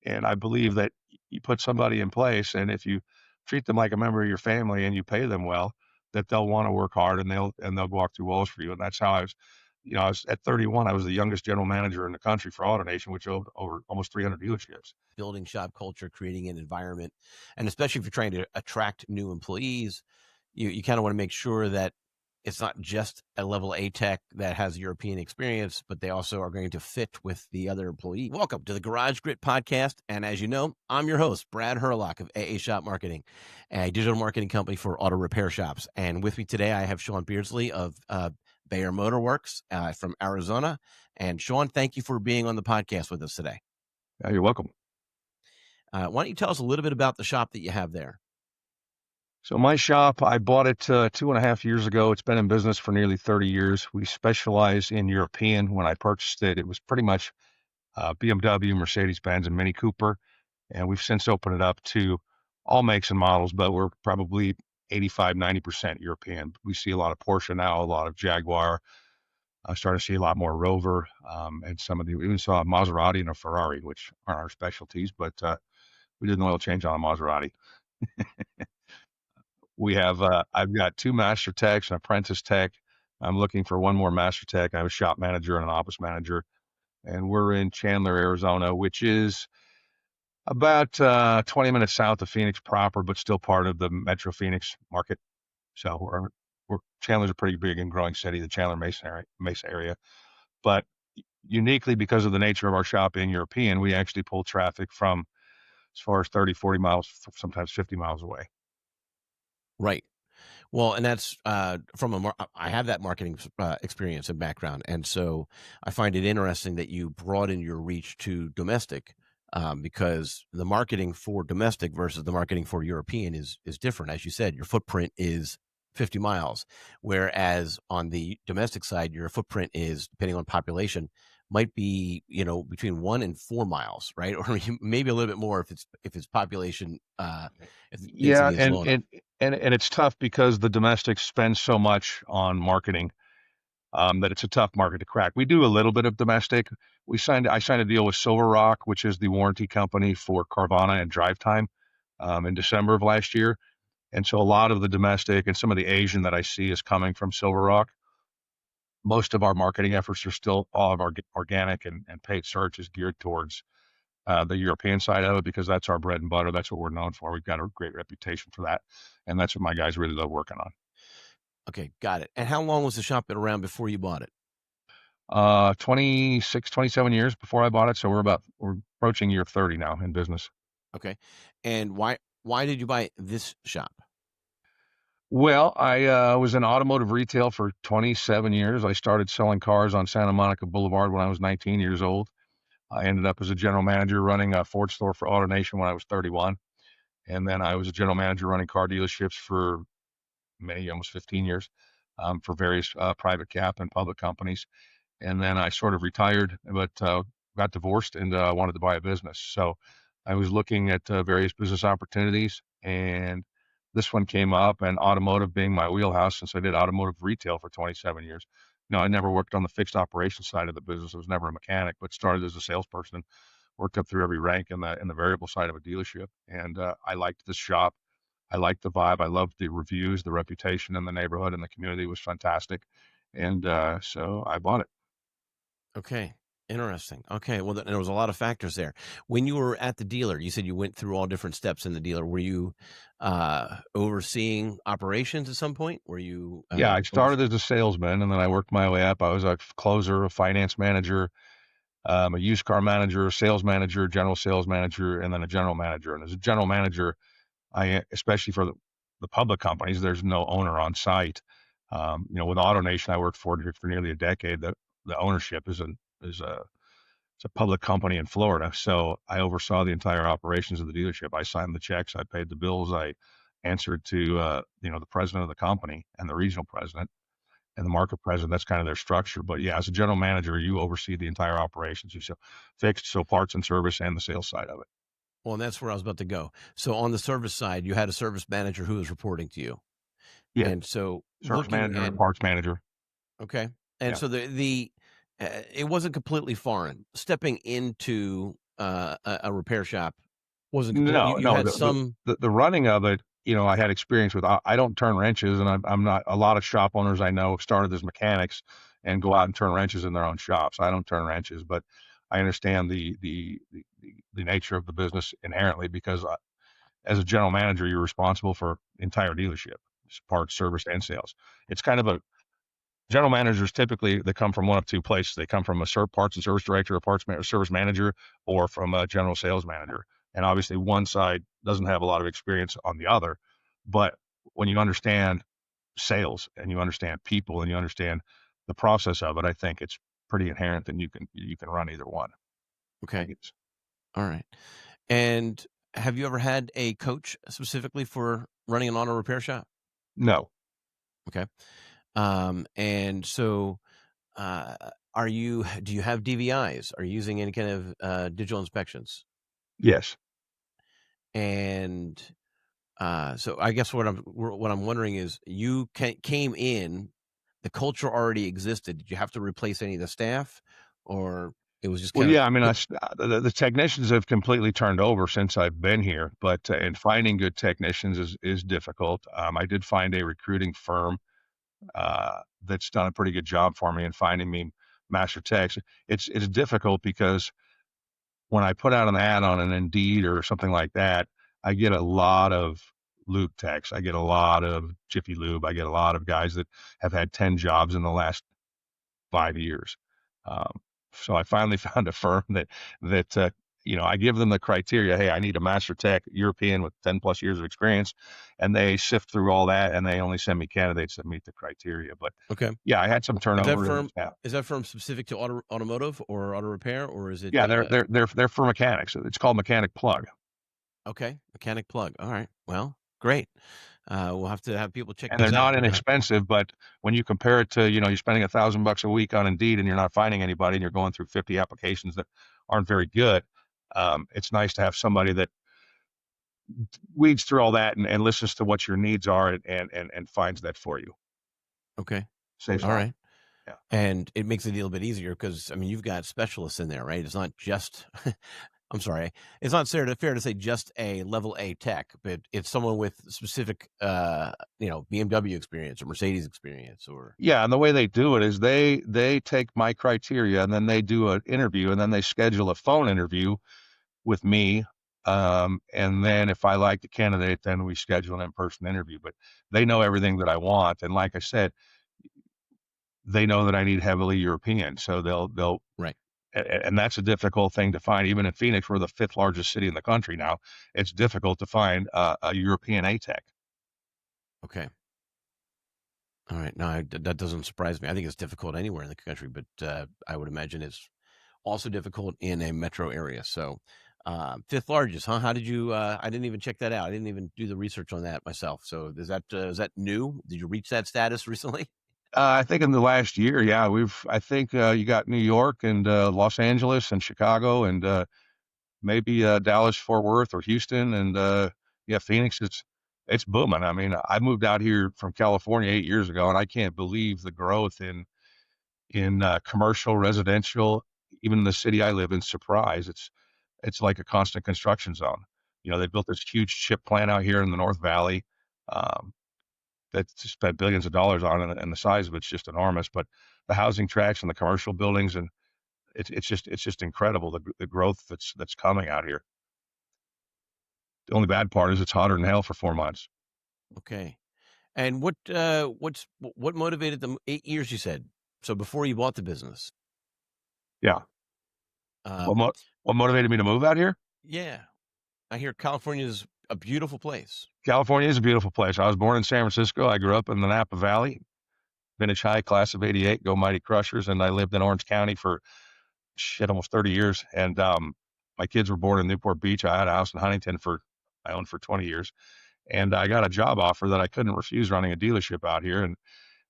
And I believe that you put somebody in place, and if you treat them like a member of your family and you pay them well, that they'll wanna work hard and they'll walk through walls for you, and that's how I was at 31, I was the youngest general manager in the country for AutoNation, which owned over almost 300 dealerships. Building shop culture, creating an environment, and especially if you're trying to attract new employees, you kind of want to make sure that it's not just a level A tech that has European experience, but they also are going to fit with the other employee. Welcome to the Garage Grit podcast. And as you know, I'm your host, Brad Herlock of AA Shop Marketing, a digital marketing company for auto repair shops. And with me today, I have Sean Beardsley of Bayer Motorworks from Arizona. And Sean, thank you for being on the podcast with us today. Yeah, you're welcome. Why don't you tell us a little bit about the shop that you have there? So my shop, I bought it 2.5 years ago. It's been in business for nearly 30 years. We specialize in European. When I purchased it, it was pretty much BMW, Mercedes-Benz, and Mini Cooper. And we've since opened it up to all makes and models, but we're probably 85, 90% European. We see a lot of Porsche now, a lot of Jaguar. I started to see a lot more Rover, and we even saw a Maserati and a Ferrari, which aren't our specialties, but we did an oil change on a Maserati. I've got two master techs, an apprentice tech. I'm looking for one more master tech. I have a shop manager and an office manager, and we're in Chandler, Arizona, which is about 20 minutes south of Phoenix proper, but still part of the Metro Phoenix market. So Chandler's a pretty big and growing city, the Chandler Mesa area. But uniquely, because of the nature of our shop being European, we actually pull traffic from as far as 30, 40 miles, sometimes 50 miles away. Right. Well, and that's I have that marketing experience and background, and so I find it interesting that you broaden your reach to domestic, because the marketing for domestic versus the marketing for European is different. As you said, your footprint is 50 miles, whereas on the domestic side, your footprint is, depending on population, might be between 1 and 4 miles, right, or maybe a little bit more if it's population, if the Yeah, density is low enough. and it's tough because the domestics spend so much on marketing, that it's a tough market to crack. We do a little bit of domestic. I signed a deal with Silver Rock, which is the warranty company for Carvana and Drive Time, in December of last year. And so a lot of the domestic and some of the Asian that I see is coming from Silver Rock. Most of our marketing efforts are still all of our organic and paid search is geared towards the European side of it because that's our bread and butter. That's what we're known for. We've got a great reputation for that. And that's what my guys really love working on. Okay, got it. And how long was the shop been around before you bought it? 26, 27 years before I bought it. So we're approaching year 30 now in business. Okay. And why did you buy this shop? Well, I was in automotive retail for 27 years. I started selling cars on Santa Monica Boulevard when I was 19 years old. I ended up as a general manager running a Ford store for AutoNation when I was 31. And then I was a general manager running car dealerships for almost 15 years, for various private cap and public companies. And then I sort of retired, but got divorced and wanted to buy a business. So I was looking at various business opportunities, and this one came up, and automotive being my wheelhouse since I did automotive retail for 27 years. I never worked on the fixed operations side of the business. I was never a mechanic, but started as a salesperson, worked up through every rank in the variable side of a dealership. And I liked this shop. I liked the vibe. I loved the reviews, the reputation in the neighborhood and the community was fantastic. And so I bought it. Okay. Interesting. Okay. Well, there was a lot of factors there. When you were at the dealer, you said you went through all different steps in the dealer. Were you overseeing operations at some point? Were you Yeah, I started as a salesman and then I worked my way up. I was a closer, a finance manager, a used car manager, a sales manager, general sales manager, and then a general manager. And as a general manager, especially for the public companies, there's no owner on site. With AutoNation, I worked for nearly a decade. The ownership it's a public company in Florida. So I oversaw the entire operations of the dealership. I signed the checks, I paid the bills, I answered to the president of the company and the regional president and the market president. That's kind of their structure. But yeah, as a general manager, you oversee the entire operations. You sell fixed, so parts and service, and the sales side of it. Well, and that's where I was about to go. So on the service side, you had a service manager who was reporting to you. Yeah, And so service looking manager at, and parts manager. okay. And Yeah. so it wasn't completely foreign stepping into a repair shop wasn't complete. No, You no, had some. the running of it, I had experience with. I don't turn wrenches, and I'm not. A lot of shop owners I know started as mechanics and go out and turn wrenches in their own shops. I don't turn wrenches, but I understand the nature of the business inherently because as a general manager, you're responsible for the entire dealership, parts, service, and sales. It's kind of a general managers typically they come from one of two places. They come from a parts and service director, a service manager, or from a general sales manager. And obviously, one side doesn't have a lot of experience on the other. But when you understand sales and you understand people and you understand the process of it, I think it's pretty inherent that you can run either one. I Okay. guess. All right. And have you ever had a coach specifically for running an auto repair shop? No. Okay. And so, uh, do you have DVIs? Are you using any kind of digital inspections? Yes. And so I guess what I'm wondering is came in, the culture already existed. Did you have to replace any of the staff, or it was just Well, kind of yeah, I mean, the technicians have completely turned over since I've been here, but and finding good technicians is difficult. I did find a recruiting firm that's done a pretty good job for me in finding me master techs. It's difficult because when I put out an ad on an Indeed or something like that, I get a lot of lube techs. I get a lot of Jiffy Lube. I get a lot of guys that have had 10 jobs in the last 5 years. Um, so I finally found a firm that I give them the criteria. Hey, I need a master tech European with 10 plus years of experience, and they sift through all that, and they only send me candidates that meet the criteria. But okay. yeah, I had some Is that turnover in the firm staff. is that firm specific to automotive or auto repair, or is it Yeah, they're for mechanics. It's called Mechanic Plug, okay? Mechanic plug. All right. Well, great. We'll have to have people check and they're those out. not inexpensive. But when you compare it to you're spending $1,000 a week on Indeed, and you're not finding anybody, and you're going through 50 applications that aren't very good, it's nice to have somebody that weeds through all that and listens to what your needs are and finds that for you. Okay. Saves a All lot. right. Yeah. And it makes it a little bit easier because I mean you've got specialists in there, right? It's not just I'm sorry. It's not fair to say just a level A tech, but it's someone with specific BMW experience or Mercedes experience or Yeah, and the way they do it is they take my criteria and then they do an interview and then they schedule a phone interview with me. And then if I like the candidate, then we schedule an in-person interview. But they know everything that I want, and like I said, they know that I need heavily European, so they'll right. and that's a difficult thing to find. Even in Phoenix, we're the fifth largest city in the country now. It's difficult to find a European ATEC. Okay. All right. No, that doesn't surprise me. I think it's difficult anywhere in the country, but I would imagine it's also difficult in a metro area. So, fifth largest, huh? How did you? I didn't even check that out. I didn't even do the research on that myself. So, is that new? Did you reach that status recently? I think in the last year, yeah, I think you got New York and Los Angeles and Chicago and maybe Dallas, Fort Worth, or Houston, and yeah, Phoenix. It's booming. I mean, I moved out here from California 8 years ago, and I can't believe the growth in commercial, residential, even in the city I live in. Surprise! It's like a constant construction zone. They built this huge chip plant out here in the North Valley. Um, that spent billions of dollars on it, and the size of it's just enormous. But the housing tracts and the commercial buildings, and it's just incredible the growth that's coming out here. The only bad part is it's hotter than hell for 4 months. Okay. And what motivated them? 8 years, you said. So before you bought the business. Yeah. What Um, mo- what motivated me to move out here? yeah, I hear California is a beautiful place. California is a beautiful place. I was born in San Francisco. I grew up in the Napa Valley, vintage high, class of '88, go Mighty Crushers, and I lived in Orange County for shit almost 30 years. And my kids were born in Newport Beach. I had a house in Huntington for I owned for 20 years, and I got a job offer that I couldn't refuse running a dealership out here, and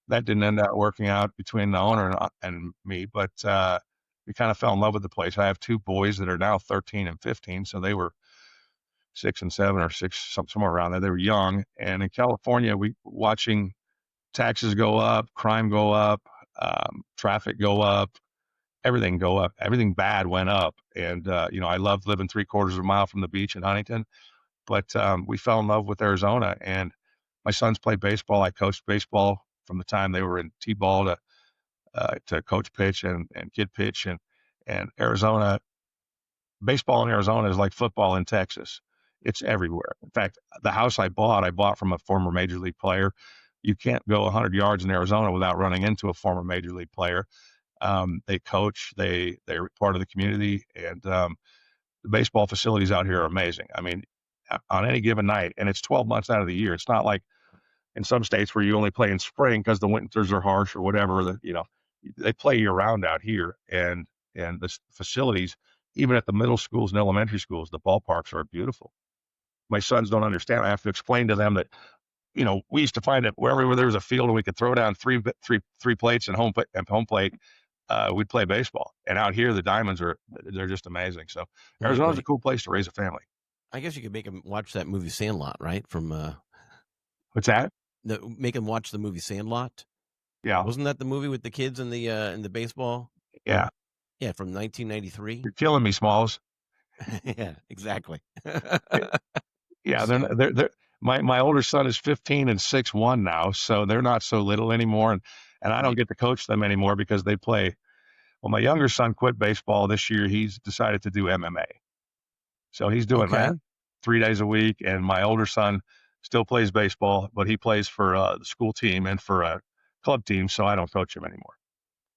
that didn't end up working out between the owner and me. But we kind of fell in love with the place. I have two boys that are now 13 and 15, so they were 6 and 7 or six, somewhere around there. They were young, and in California, we watching taxes go up, crime go up, traffic go up, everything go up. Everything bad went up. And, I loved living 3/4 of a mile from the beach in Huntington, but we fell in love with Arizona. And my sons played baseball. I coached baseball from the time they were in T-ball to coach pitch and kid pitch. And baseball in Arizona is like football in Texas. It's everywhere. In fact, the house I bought from a former major league player. You can't go 100 yards in Arizona without running into a former major league player. They coach, they're part of the community, and the baseball facilities out here are amazing. I mean, on any given night, and it's 12 months out of the year. It's not like in some states where you only play in spring because the winters are harsh or whatever. They play year round out here, and the facilities, even at the middle schools and elementary schools, the ballparks are beautiful. My sons don't understand. I have to explain to them that we used to find it wherever there was a field and we could throw down three plates and home plate. We'd play baseball, and out here the diamonds they're just amazing. So Right. Arizona's Well, a cool place to raise a family. I guess you could make them watch that movie Sandlot, right? What's that? Make them watch the movie Sandlot. Yeah, Wasn't that the movie with the kids in the baseball? yeah. Yeah, from 1993. You're killing me, Smalls. Yeah, exactly. Yeah, So they're my older son is 15 and 6'1" now, so they're not so little anymore, and I don't right. get to coach them anymore because they play. Well, my younger son quit baseball this year. He's decided to do MMA, so he's doing that Okay. 3 days a week. And my older son still plays baseball, but he plays for the school team and for a club team, so I don't coach him anymore.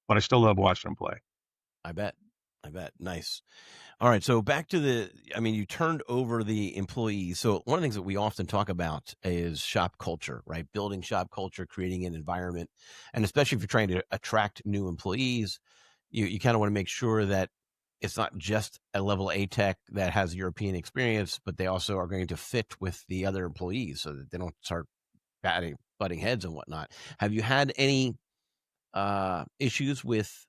But I still love watching him play. I bet. I bet. Nice. All right. So back to you turned over the employees. So one of the things that we often talk about is shop culture, right? Building shop culture, creating an environment. And especially if you're trying to attract new employees, you kind of want to make sure that it's not just a level A tech that has European experience, but they also are going to fit with the other employees so that they don't start butting heads and whatnot. Have you had any issues with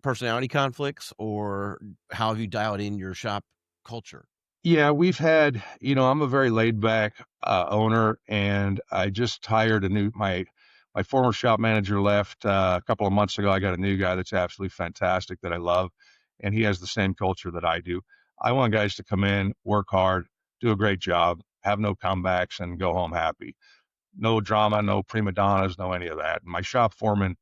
personality conflicts, or how have you dialed in your shop culture? Yeah, we've had, I'm a very laid back owner, and I just hired my former shop manager left a couple of months ago. I got a new guy that's absolutely fantastic that I love, and he has the same culture that I do. I want guys to come in, work hard, do a great job, have no comebacks, and go home happy. No drama, no prima donnas, no any of that. And my shop foreman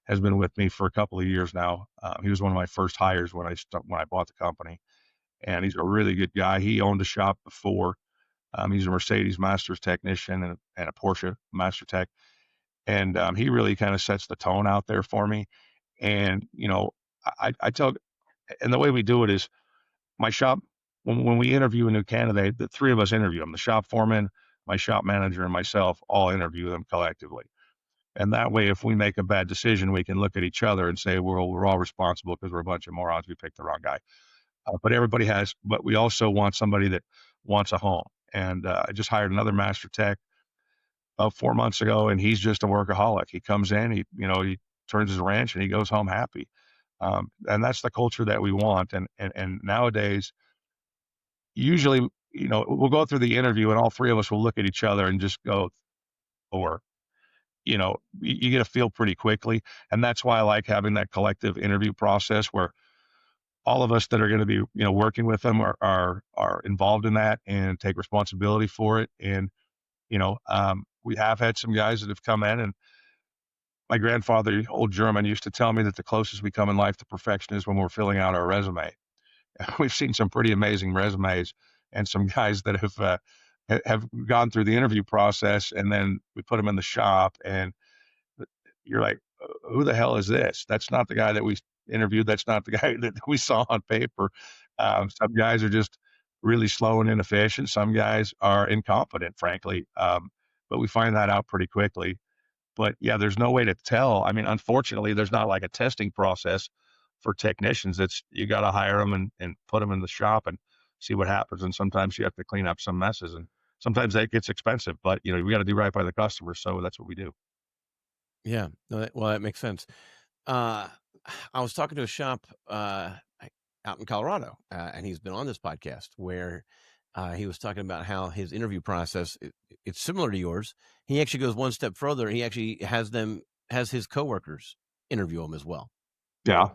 has been with me for a couple of years now. He was one of my first hires when I bought the company, and he's a really good guy. He owned a shop before. He's a Mercedes Masters technician and a Porsche Master Tech, and he really kind of sets the tone out there for me. And I tell, and the way we do it is my shop. When we interview a new candidate, the three of us interview them: the shop foreman, my shop manager, and myself. All interview them collectively. And that way, if we make a bad decision, we can look at each other and say we're all responsible because we're a bunch of morons. We picked the wrong guy. But we also want somebody that wants a home. And I just hired another master tech about 4 months ago, and he's just a workaholic. He comes in, he turns his wrench, and he goes home happy. And that's the culture that we want. And nowadays, usually, we'll go through the interview, and all three of us will look at each other and just go, or you get a feel pretty quickly. And that's why I like having that collective interview process where all of us that are going to be working with them are involved in that and take responsibility for it. And we have had some guys that have come in, and my grandfather, old German, used to tell me that the closest we come in life to perfection is when we're filling out our resume. We've seen some pretty amazing resumes and some guys that have gone through the interview process, and then we put them in the shop, and you're like, who the hell is this? That's not the guy that we interviewed. That's not the guy that we saw on paper. Some guys are just really slow and inefficient. Some guys are incompetent, frankly. But we find that out pretty quickly. But yeah, there's no way to tell. I mean, unfortunately, there's not like a testing process for technicians. It's you got to hire them and put them in the shop and see what happens. And sometimes you have to clean up some messes, and sometimes that gets expensive. But we got to do right by the customer, so that's what we do. Yeah. No, that makes sense. Uh, I was talking to a shop out in Colorado, and he's been on this podcast where he was talking about how his interview process it's similar to yours. He actually goes one step further. He actually has his coworkers interview him as well, Yeah.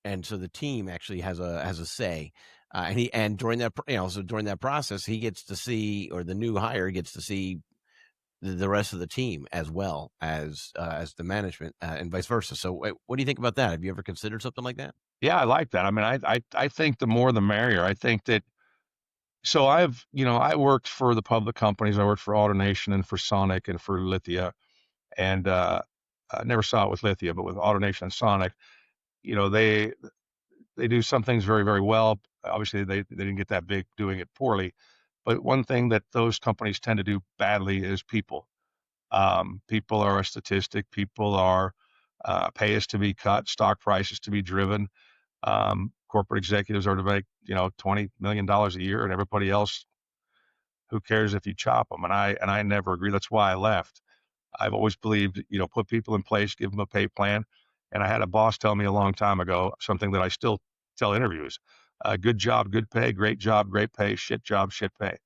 and so the team actually has a say. And during that, so during that process, he gets to see, or the new hire gets to see the rest of the team as well as the management, and vice versa. So, what do you think about that? Have you ever considered something like that? Yeah, I like that. I mean, I think the more the merrier. I think that so I worked for the public companies. I worked for AutoNation and for Sonic and for Lithia, and I never saw it with Lithia, but with AutoNation and Sonic, you know, they do some things very, very well. Obviously, they didn't get that big doing it poorly. But one thing that those companies tend to do badly is people. People are a statistic. People are pay is to be cut, stock prices to be driven. Corporate executives are to make $20 million a year, and everybody else, who cares if you chop them? And I never agree. That's why I left. I've always believed, put people in place, give them a pay plan. And I had a boss tell me a long time ago something that I still tell interviews: good job, good pay; great job, great pay; shit job, shit pay.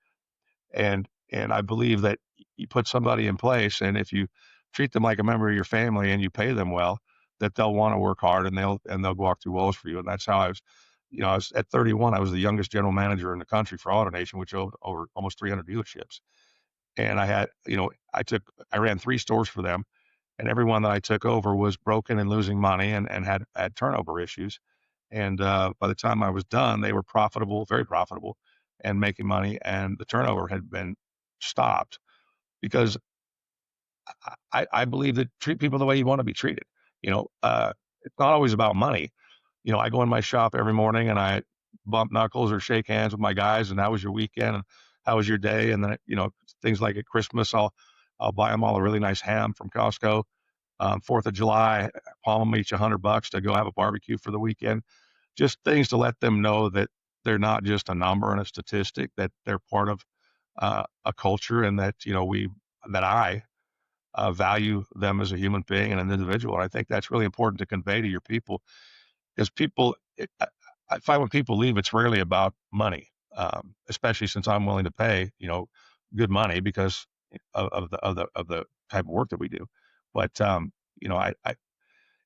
And I believe that you put somebody in place, and if you treat them like a member of your family and you pay them well, that they'll want to work hard, and they'll walk through walls for you. And that's how I was. I was at 31. I was the youngest general manager in the country for AutoNation, which owned over almost 300 dealerships. And I ran 3 stores for them, and everyone that I took over was broken and losing money and had turnover issues. And by the time I was done, they were profitable, very profitable, and making money. And the turnover had been stopped because I believe that treat people the way you want to be treated. It's not always about money. I go in my shop every morning and I bump knuckles or shake hands with my guys. And how was your weekend? And how was your day? And then, things like at Christmas, I'll buy them all a really nice ham from Costco. 4th of July, palm them each $100 to go have a barbecue for the weekend. Just things to let them know that they're not just a number and a statistic, that they're part of a culture, and that I value them as a human being and an individual. And I think that's really important to convey to your people, because I find when people leave, it's rarely about money, especially since I'm willing to pay, good money because of the type of work that we do. But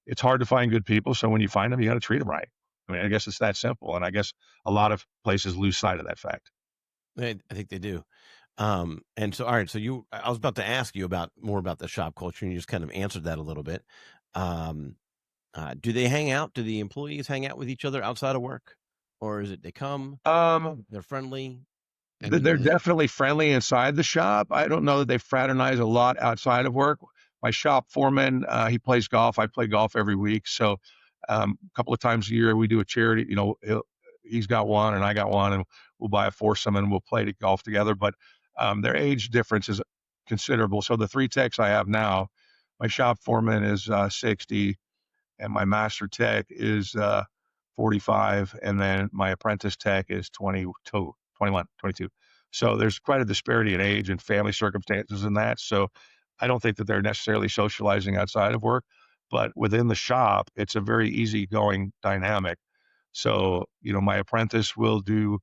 it's hard to find good people. So when you find them, you got to treat them right. I mean, I guess it's that simple. And I guess a lot of places lose sight of that fact. I think they do. And so, all right. So I was about to ask you about more about the shop culture, and you just kind of answered that a little bit. Um, do they hang out? Do the employees hang out with each other outside of work, or is it they come, Um, they're friendly, and they're definitely friendly inside the shop. I don't know that they fraternize a lot outside of work. My shop foreman, he plays golf. I play golf every week. So a couple of times a year, we do a charity. He's got one and I got one, and we'll buy a foursome and we'll play golf together. But their age difference is considerable. So the 3 techs I have now, my shop foreman is 60, and my master tech is 45, and then my apprentice tech is 22, 21, 22. So there's quite a disparity in age and family circumstances in that. So I don't think that they're necessarily socializing outside of work, but within the shop, it's a very easygoing dynamic. So, my apprentice will do,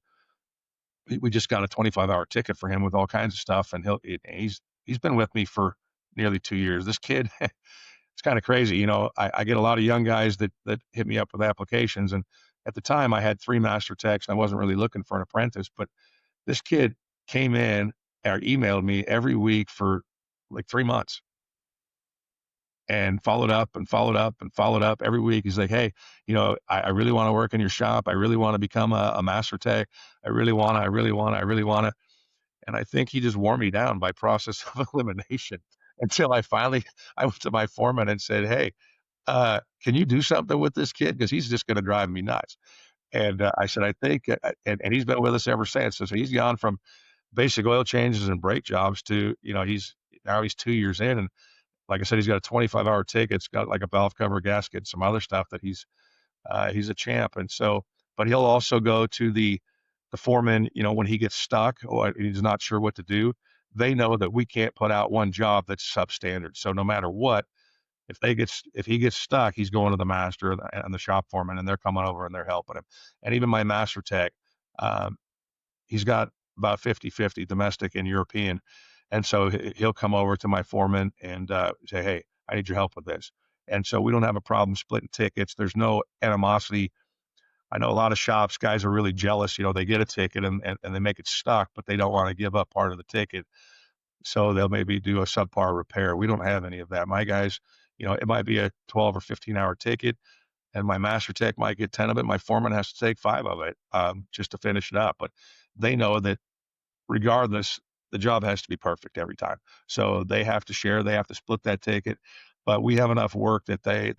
we just got a 25-hour ticket for him with all kinds of stuff, and he's been with me for nearly 2 years. This kid, it's kind of crazy. I get a lot of young guys that hit me up with applications, and at the time I had 3 master techs. I wasn't really looking for an apprentice, but this kid came in or emailed me every week for like 3 months, and followed up and followed up and followed up every week. He's like, hey, I really want to work in your shop. I really want to become a master tech. I really want to. And I think he just wore me down by process of elimination, until I went to my foreman and said, hey, can you do something with this kid? Because he's just going to drive me nuts. And I said, I think, and he's been with us ever since. So he's gone from basic oil changes and brake jobs to, he's 2 years in. And like I said, he's got a 25-hour ticket. It's got like a valve cover gasket, some other stuff that he's a champ. And so, but he'll also go to the foreman, when he gets stuck or he's not sure what to do. They know that we can't put out one job that's substandard. So no matter what, if he gets stuck, he's going to the master and the shop foreman, and they're coming over and they're helping him. And even my master tech, um, he's got about 50-50 domestic and European. And so he'll come over to my foreman and say, hey, I need your help with this. And so we don't have a problem splitting tickets. There's no animosity. I know a lot of shops, guys are really jealous. They get a ticket and they make it stuck, but they don't want to give up part of the ticket. So they'll maybe do a subpar repair. We don't have any of that. My guys, it might be a 12 or 15-hour ticket, and my master tech might get 10 of it. My foreman has to take 5 of it, just to finish it up. But they know that regardless, the job has to be perfect every time. So they have to share, they have to split that ticket. But we have enough work that they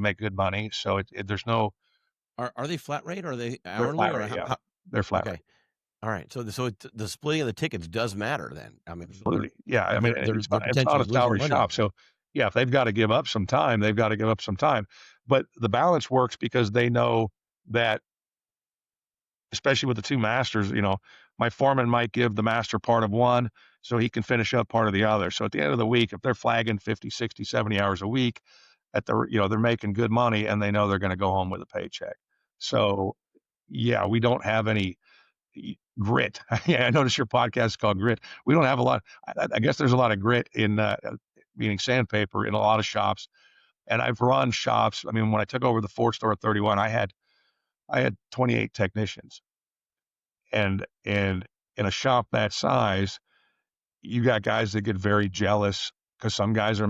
make good money. So there's no. Are they flat rate, or are they They're hourly, flat or rate, yeah. how They're flat rate. okay. All right. So the splitting of the tickets does matter then. I mean, Absolutely. Yeah, I mean, they're it's not potentially a losing salary money on shop, that. so, yeah, if they've gotta give up some time, they've gotta give up some time, but the balance works because they know that, especially with the 2 masters, my foreman might give the master part of one so he can finish up part of the other. So at the end of the week, if they're flagging 50, 60, 70 hours a week, they're making good money, and they know they're gonna go home with a paycheck. So, yeah, we don't have any grit. Yeah, I noticed your podcast is called Grit. We don't have a lot. I guess there's a lot of grit in, meaning sandpaper, in a lot of shops. And I've run shops. I mean, when I took over the Ford store at 31, I had 28 technicians, and in a shop that size, you got guys that get very jealous because some guys are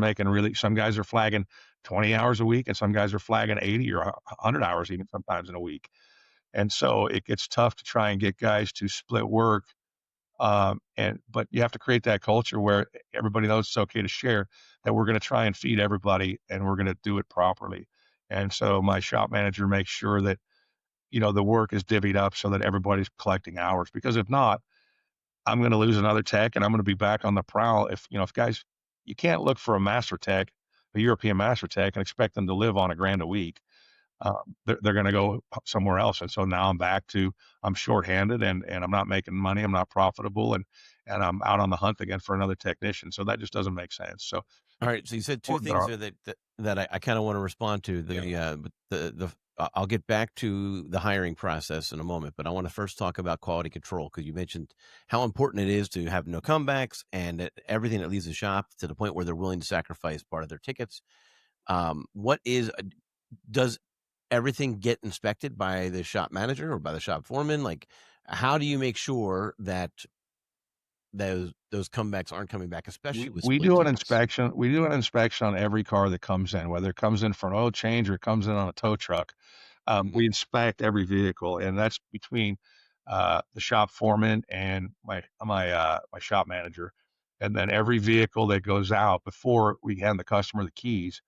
flagging 20 hours a week, and some guys are flagging 80 or 100 hours even sometimes in a week. And so it gets tough to try and get guys to split work. But you have to create that culture where everybody knows it's okay to share, that we're going to try and feed everybody and we're going to do it properly. And so my shop manager makes sure that, the work is divvied up so that everybody's collecting hours, because if not, I'm going to lose another tech and I'm going to be back on the prowl. If guys, you can't look for a master tech, a European master tech, and expect them to live on $1,000 a week. They're going to go somewhere else. And so now I'm shorthanded, and I'm not making money. I'm not profitable. And I'm out on the hunt again for another technician. So that just doesn't make sense. So All right. So you said two important that things there that I kind of want to respond to. yeah, But I'll get back to the hiring process in a moment, but I want to first talk about quality control, because you mentioned how important it is to have no comebacks and everything that leaves the shop to the point where they're willing to sacrifice part of their tickets. What is does everything get inspected by the shop manager or by the shop foreman? Like, how do you make sure that those comebacks aren't coming back, especially we, with we split do an tickets? inspection. We do an inspection on every car that comes in, whether it comes in for an oil change or it comes in on a tow truck. We Mhm. inspect every vehicle, and that's between the shop foreman and my shop manager. And then every vehicle that goes out, before we hand the customer the keys,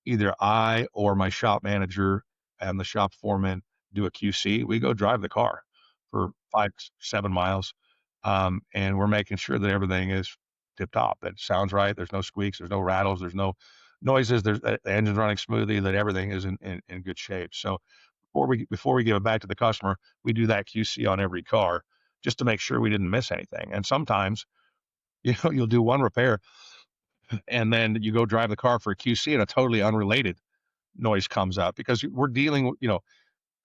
either I or my shop manager and the shop foreman do a QC. We go drive the car for 5, 7 miles, and we're making sure that everything is tip top. That it sounds right. There's no squeaks. There's no rattles. There's no noises. The engine's running smoothly. That everything is in good shape. So before we give it back to the customer, we do that QC on every car just to make sure we didn't miss anything. And sometimes, you'll do one repair and then you go drive the car for a QC and a totally unrelated noise comes up, because we're dealing with,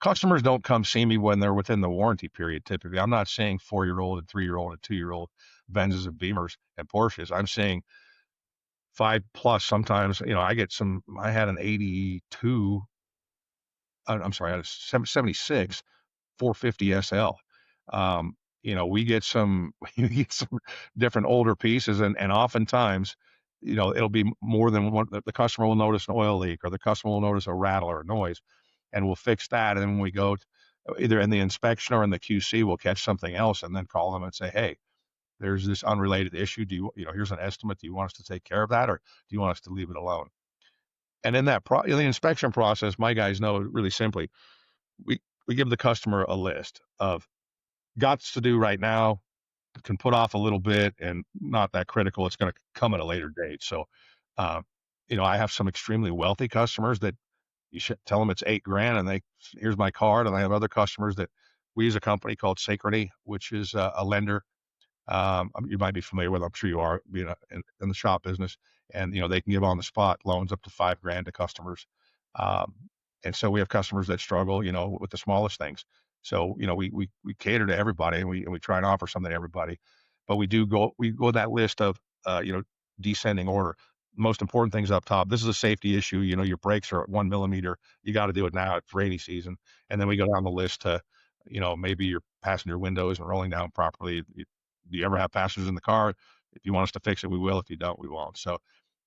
customers don't come see me when they're within the warranty period. Typically, I'm not saying 4-year-old and 3-year-old and 2-year-old Benzes and Beamers and Porsches. I'm saying 5 plus. Sometimes, I had an 82, I'm sorry, I had a 76 450 SL. We get some we get some different older pieces, and oftentimes, it'll be more than one. The customer will notice an oil leak, or the customer will notice a rattle or a noise, and we'll fix that. And then when we go either in the inspection or in the QC, we'll catch something else and then call them and say, hey, there's this unrelated issue. Here's an estimate. Do you want us to take care of that, or do you want us to leave it alone? And in the inspection process, my guys know really simply, we give the customer a list of gots to do right now, can put off a little bit, and not that critical. It's going to come at a later date. So, uh, I have some extremely wealthy customers that you should tell them it's 8 grand, and here's my card. And I have other customers that we use a company called Synchrony, which is a lender. You might be familiar with, I'm sure you are, being in the shop business, and they can give on the spot loans up to 5 grand to customers. Um, and so we have customers that struggle, with the smallest things. So we cater to everybody, and we try and offer something to everybody. But we go that list of, descending order. most important things up top. This is a safety issue. You know, your brakes are at 1 millimeter. You got to do it now. It's rainy season. And then we go down the list to, you know, maybe your passenger window isn't rolling down properly. Do you ever have passengers in the car? If you want us to fix it, we will. If you don't, we won't. So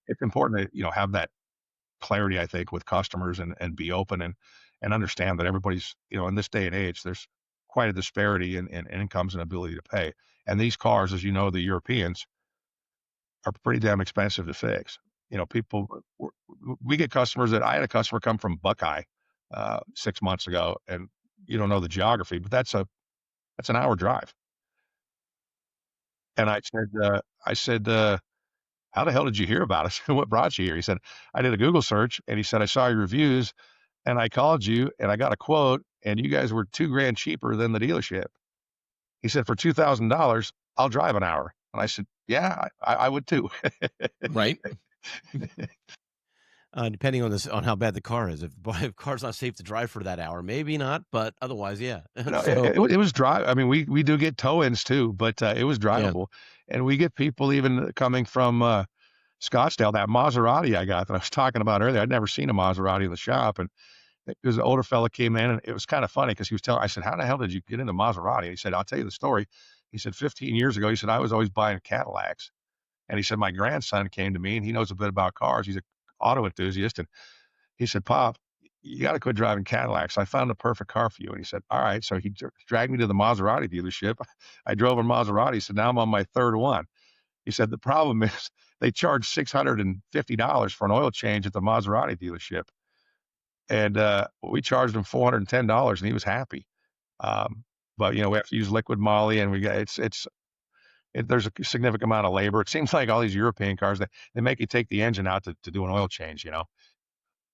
it's important to, you know, have that clarity, I think, with customers and be open and understand that everybody's, you know, in this day and age, there's quite a disparity in incomes and ability to pay. And these cars, as you know, the Europeans are pretty damn expensive to fix. You know, we get customers that I had a customer come from Buckeye 6 months ago, and you don't know the geography, but that's an hour drive. And I said, how the hell did you hear about us? What brought you here? He said, I did a Google search, and he said I saw your reviews, and I called you, and I got a quote, and you guys were 2 grand cheaper than the dealership. He said, for $2,000, I'll drive an hour. And I said, yeah, I would too. Right. Depending on this, on how bad the car is. If if car's not safe to drive for that hour, maybe not, but otherwise, yeah. No, So it was dry. I mean, we do get tow-ins too, but it was yeah, drivable. And we get people even coming from Scottsdale. That Maserati I got that I was talking about earlier, I'd never seen a Maserati in the shop. And it was an older fella came in, and it was kind of funny because he was telling, I said, how the hell did you get into Maserati? He said, I'll tell you the story. He said, 15 years ago, he said, I was always buying Cadillacs. And he said, my grandson came to me and he knows a bit about cars. He's an auto enthusiast. And he said, Pop, you got to quit driving Cadillacs. I found the perfect car for you. And he said, all right. So he dragged me to the Maserati dealership. I drove a Maserati. He said, now I'm on my third one. He said, the problem is they charge $650 for an oil change at the Maserati dealership. And we charged him $410 and he was happy. Um, but, you know, we have to use liquid moly and there's a significant amount of labor. It seems like all these European cars, they make you take the engine out to do an oil change, you know,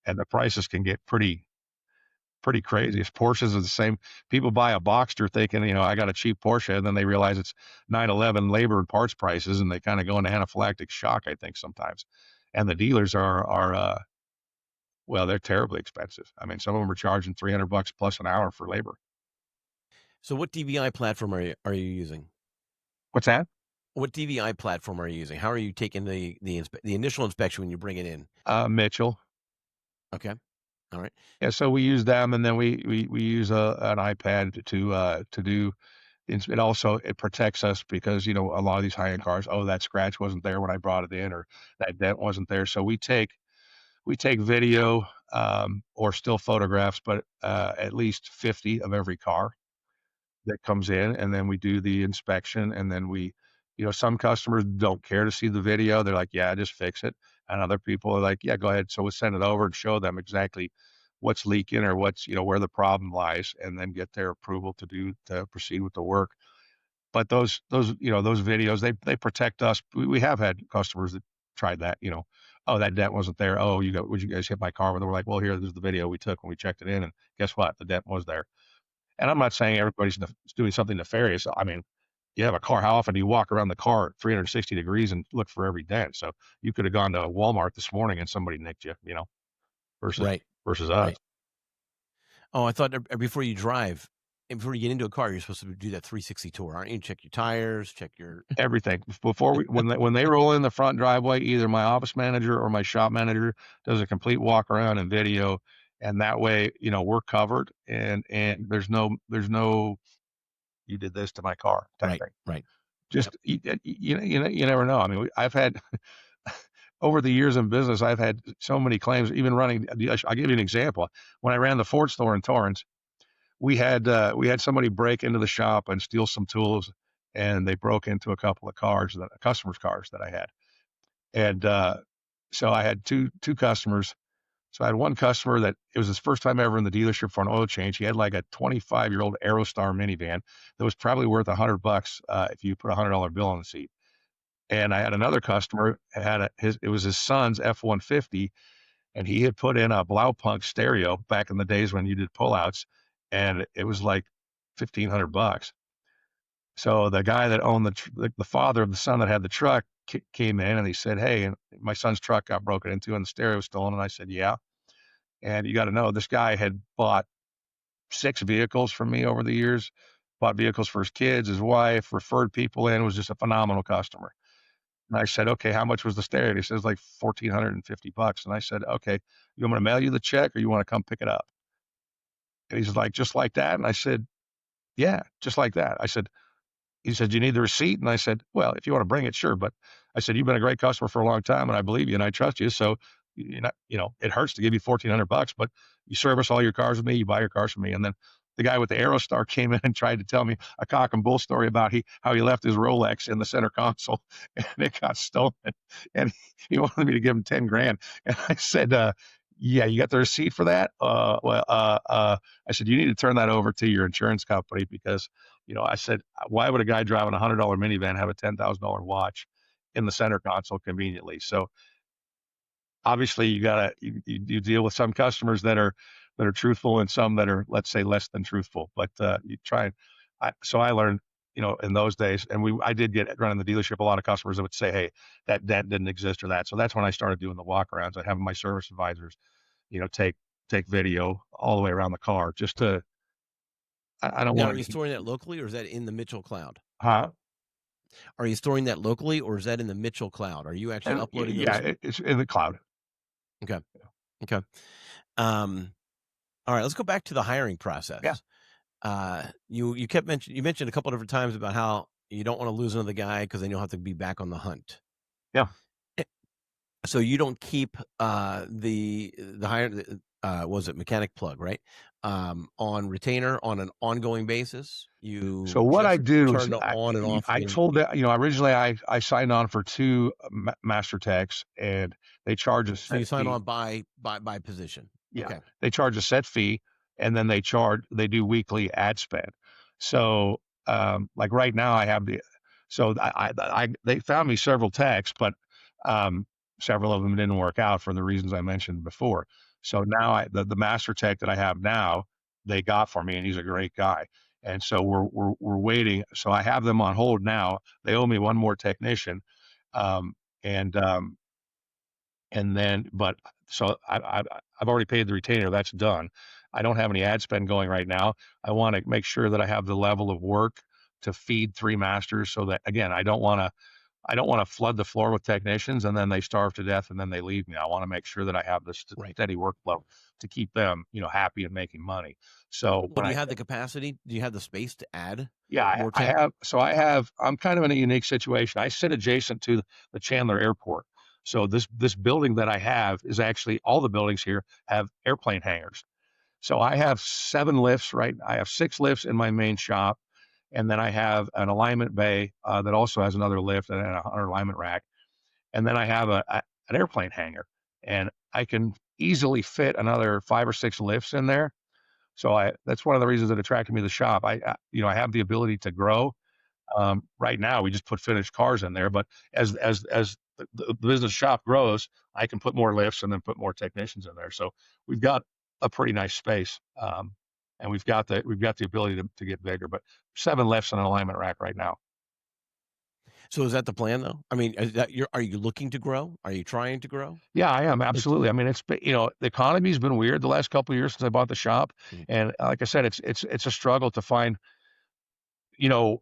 and the prices can get pretty crazy. If Porsches are the same, people buy a Boxster thinking, you know, I got a cheap Porsche, and then they realize it's 911 labor and parts prices, and they kind of go into anaphylactic shock, I think, sometimes. And the dealers are well, they're terribly expensive. I mean, some of them are charging $300 plus an hour for labor. so what DVI platform are you using? What's that? What DVI platform are you using? How are you taking the initial inspection when you bring it in? Mitchell. Okay, all right, Yeah, so we use them, and then we use an iPad to do. It also it protects us because you know a lot of these high end cars. Oh, that scratch wasn't there when I brought it in, or that dent wasn't there. So we take video or still photographs, but at least 50 of every car that comes in, and then we do the inspection, and then you know, some customers don't care to see the video. They're like, yeah, just fix it. And other people are like, yeah, go ahead. So we send it over and show them exactly what's leaking or what's, you know, where the problem lies, and then get their approval to proceed with the work. But you know, those videos, they protect us. We have had customers that tried that, you know, oh, that dent wasn't there. Oh, would you guys hit my car? And we're like, well, there's the video we took when we checked it in, and guess what? The dent was there. And I'm not saying everybody's doing something nefarious. I mean, you have a car. How often do you walk around the car at 360 degrees and look for every dent? So you could have gone to Walmart this morning and somebody nicked you, you know, versus right, versus us. right. Oh, I thought before you drive, and before you get into a car, you're supposed to do that 360 tour, aren't you? Check your tires, check your Everything before when they roll in the front driveway, either my office manager or my shop manager does a complete walk around and video, and that way, you know, we're covered, and there's no you did this to my car type right, thing. right. Yep. Just you never know. I mean, I've had over the years in business, I've had so many claims. Even running, I'll give you an example. When I ran the Ford store in Torrance, we had somebody break into the shop and steal some tools, and they broke into a couple of customers' cars that I had, and so I had two customers. So I had one customer that it was his first time ever in the dealership for an oil change. He had like a 25-year-old Aerostar minivan that was probably worth $100 if you put $100 bill on the seat. And I had another customer it was his son's F-150, and he had put in a Blaupunk stereo back in the days when you did pullouts, and it was like $1,500. So the guy that owned the father of the son that had the truck came in and he said, "Hey, and my son's truck got broken into and the stereo was stolen." And I said, "Yeah." And you got to know this guy had bought 6 vehicles from me over the years, bought vehicles for his kids, his wife, referred people in, was just a phenomenal customer. And I said, okay, how much was the stereo? He says like $1,450. And I said, okay, you want me to mail you the check or you want to come pick it up? And he's like, just like that. And I said, yeah, just like that. I said, he said, "Do you need the receipt?" And I said, "Well, if you want to bring it, sure." But I said, "You've been a great customer for a long time, and I believe you, and I trust you. So, it hurts to give you $1,400, but you service all your cars with me, you buy your cars from me." And then the guy with the Aerostar came in and tried to tell me a cock and bull story about how he left his Rolex in the center console and it got stolen, and he wanted me to give him 10 grand. And I said, "Yeah, you got the receipt for that?" I said, "You need to turn that over to your insurance company because." I said, why would a guy driving $100 minivan have a $10,000 watch in the center console conveniently? So obviously, you deal with some customers that are truthful and some that are, let's say, less than truthful. But you try and so I learned, in those days, and I did get running the dealership a lot of customers that would say, hey, that didn't exist or that. So that's when I started doing the walkarounds. I'd have my service advisors, take video all the way around the car just to. I don't Now, are want you to. storing that locally or is that in the Mitchell cloud? Huh? Are you storing that locally or is that in the Mitchell cloud? Are you actually And uploading yeah, those? it's in the cloud. Okay. Okay. Um, all right, let's go back to the hiring Yeah, process. You mentioned a couple different times about how you don't want to lose another guy because then you'll have to be back on the hunt. yeah. Eh, So you don't keep the hire was it mechanic plug, right? On retainer on an ongoing basis. So You what I just do is turn it on and off I again. told that originally I signed on for two master techs and they charge a So you set sign fee. on by position. Yeah, Okay. they charge a set fee and then they do weekly ad spend. So like right now I have they found me several techs, but um, several of them didn't work out for the reasons I mentioned before. So now the master tech that I have now they got for me and he's a great guy. And so we're waiting. So I have them on hold now. They owe me one more technician, um, and but so I've already paid the retainer. That's done. I don't have any ad spend going right now. I want to make sure that I have the level of work to feed three masters so that again, I don't want to flood the floor with technicians and then they starve to death and then they leave me. I want to make sure that I have this Right. steady workflow to keep them, happy and making money. So Well, when do you I have the capacity? Do you have the space to add yeah, more I tech? have. So I'm kind of in a unique situation. I sit adjacent to the Chandler Airport. So this building that I have is actually all the buildings here have airplane hangars. So I have 7 lifts, right? I have 6 lifts in my main shop, and then I have an alignment bay that also has another lift and an alignment rack, and then I have an airplane hangar, and I can easily fit another 5 or 6 lifts in there. So that's one of the reasons that attracted me to the shop. I have the ability to grow. Right now, we just put finished cars in there, but as the business shop grows, I can put more lifts and then put more technicians in there. So we've got a pretty nice space, and we've got the ability to get bigger. But 7 lifts and an alignment rack right now. So is that the plan though? I mean, are you looking to grow? Are you trying to grow? Yeah, I am Like, absolutely. I mean, it's been, the economy's been weird the last couple of years since I bought the shop, mm, and like I said, it's a struggle to find you know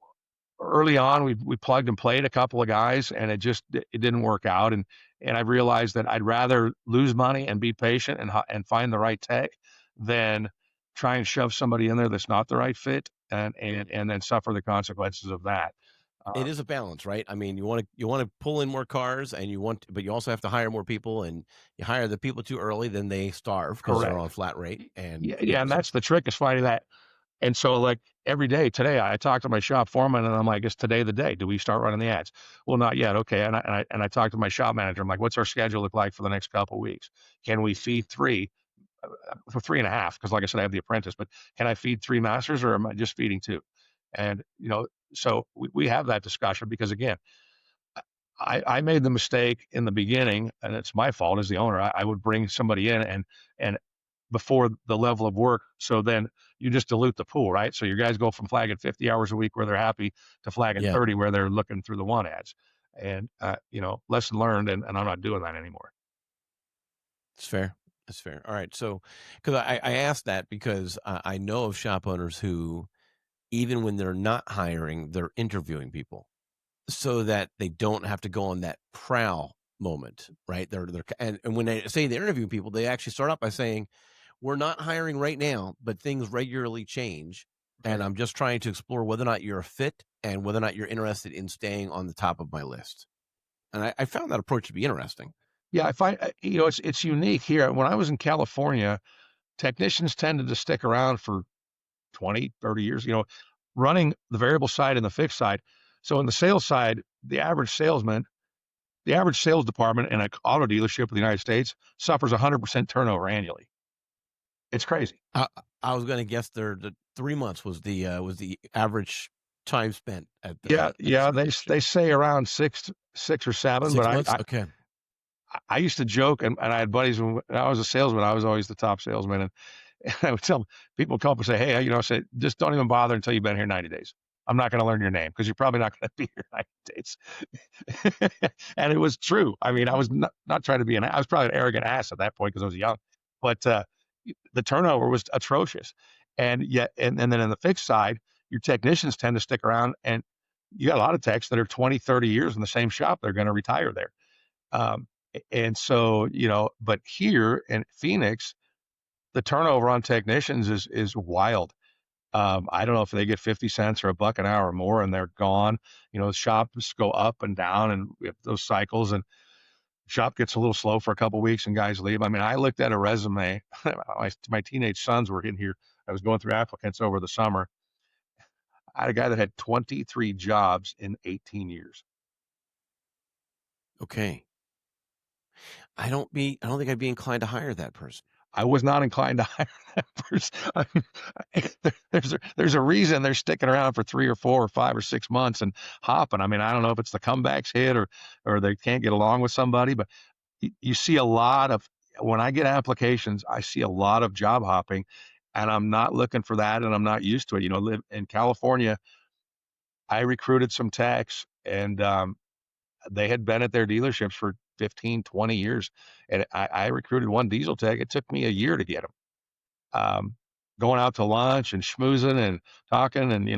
early on we plugged and played a couple of guys and it didn't work out and I realized that I'd rather lose money and be patient and find the right tech than try and shove somebody in there that's not the right fit and then suffer the consequences of that. it uh, is a balance, right? I mean, you want to pull in more cars, and but you also have to hire more people, and you hire the people too early, then they starve because they're Correct. on flat rate, and Yeah, yeah, and that's the trick is finding that. And so, like every day today, I talk to my shop foreman, and I'm like, "Is today the day? Do we start running the ads?" Well, not yet. Okay, and I talk to my shop manager. I'm like, "What's our schedule look like for the next couple of weeks? Can we feed three for 3.5? Because, like I said, I have the apprentice, but can I feed three masters, or am I just feeding two?" And so we have that discussion because again, I made the mistake in the beginning, and it's my fault as the owner. I would bring somebody in and before the level of work. So then you just dilute the pool, right? So your guys go from flagging 50 hours a week where they're happy to flagging yeah, 30 where they're looking through the one ads. And, lesson learned, and I'm not doing that anymore. it's fair. It's fair. All right, so because I asked that because I know of shop owners who even when they're not hiring, they're interviewing people. so that they don't have to go on that prowl moment, right? And when they say they're interviewing people, they actually start out by saying, "We're not hiring right now, but things regularly change, and Right. I'm just trying to explore whether or not you're a fit and whether or not you're interested in staying on the top of my list." And I found that approach to be interesting. Yeah, I find it's unique here. When I was in California, technicians tended to stick around for 20, 30 years, running the variable side and the fixed side. So in the sales side, the average sales department in an auto dealership in the United States suffers 100% turnover annually. It's crazy. I, I was going to guess the 3 months was the average time spent Yeah, at the yeah, service they dealership. say around six or seven, but 6 months, okay. I used to joke, and I had buddies when I was a salesman. I was always the top salesman, and I would tell them, people would come up and say, "Hey, say just don't even bother until you've been here 90 days. I'm not going to learn your name because you're probably not going to be here 90 days." And it was true. I mean, I was not trying to be I was probably an arrogant ass at that point because I was young, but the turnover was atrocious. And yet, and then in the fixed side, your technicians tend to stick around, and you got a lot of techs that are 20, 30 years in the same shop. They're going to retire there. Um, and so, but here in Phoenix, the turnover on technicians is wild. I don't know if they get 50 cents or a buck an hour or more, and they're gone. Shops go up and down, and we have those cycles. And shop gets a little slow for a couple of weeks, and guys leave. I mean, I looked at a resume. My teenage sons were in here. I was going through applicants over the summer. I had a guy that had 23 jobs in 18 years. Okay. I don't think I'd be inclined to hire that person. I was not inclined to hire that person. I mean, there's a reason they're sticking around for 3 or 4 or 5 or 6 months and hopping. I mean, I don't know if it's the comebacks hit or they can't get along with somebody, but you see a lot of when I get applications, I see a lot of job hopping, and I'm not looking for that, and I'm not used to it. Live in California, I recruited some techs, and they had been at their dealerships for 15, 20 years, and I recruited one diesel tech. It took me a year to get him. um, Going out to lunch and schmoozing and talking, and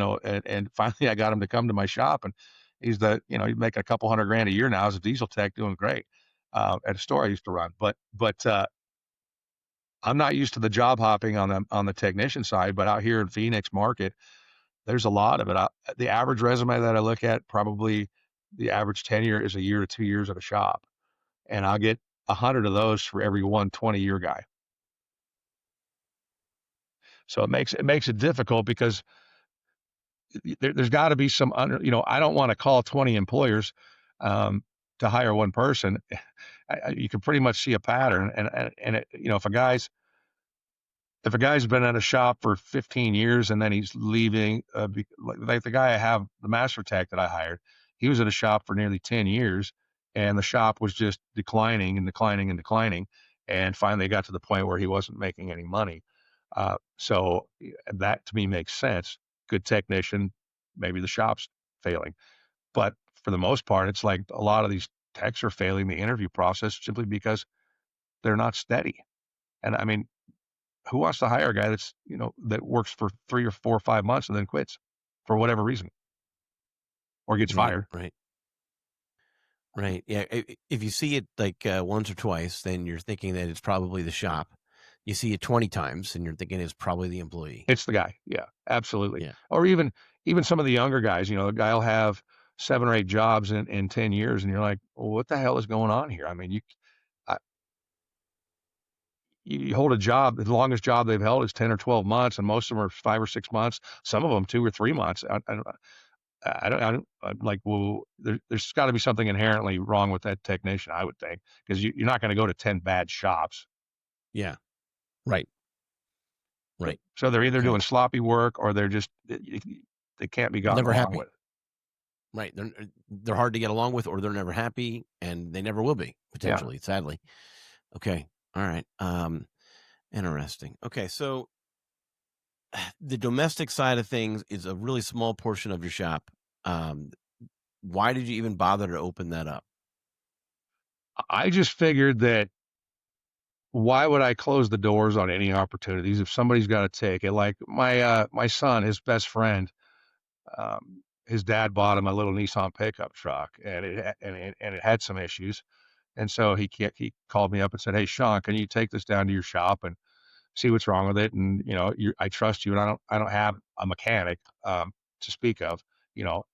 and finally I got him to come to my shop, and he's making a couple hundred grand a year now as a diesel tech, doing great at a store I used to run. But I'm not used to the job hopping on the technician side, but out here in Phoenix market, there's a lot of it. The average resume that I look at, probably the average tenure is a year to 2 years at a shop, and I'll get 100 of those for every one 20-year guy. So it makes it difficult because there's got to be some I don't want to call 20 employers um, to hire one person. You can pretty much see a pattern, and if a guy's been at a shop for 15 years and then he's leaving, like the guy I have, the master tech that I hired, he was at a shop for nearly 10 years, and the shop was just declining and declining and declining, and finally got to the point where he wasn't making any money. So that to me makes sense. Good technician, maybe the shop's failing, but for the most part, it's like a lot of these techs are failing the interview process simply because they're not steady. And I mean, who wants to hire a guy that works for 3 or 4 or 5 months and then quits for whatever reason or gets Right, fired? right, right. Yeah, if you see it like once or twice, then you're thinking that it's probably the shop. You see it 20 times, and you're thinking it's probably the employee. It's the guy. Yeah, absolutely. Yeah, Or even some of the younger guys, the guy will have 7 or 8 jobs in 10 years, and you're like, well, what the hell is going on here? I mean, I, you hold a job, the longest job they've held is 10 or 12 months, and most of them are 5 or 6 months, some of them 2 or 3 months. I'm like, well, there's got to be something inherently wrong with that technician, I would think, because you're not going to go to 10 bad shops. yeah, right, So, right. so they're either Okay, doing sloppy work or they're just, they can't be gotten never along happy. with. Right, they're hard to get along with, or they're never happy, and they never will be Yeah. potentially. Sadly. Okay, all right. Interesting. Okay, so the domestic side of things is a really small portion of your shop. Um, why did you even bother to open that up? I just figured that why would I close the doors on any opportunities if somebody's got to take it? Like my son, his best friend, his dad bought him a little Nissan pickup truck, and it had some issues. And so he called me up and said, "Hey, Sean, can you take this down to your shop and see what's wrong with it? And I trust you, and I don't have a mechanic to speak of,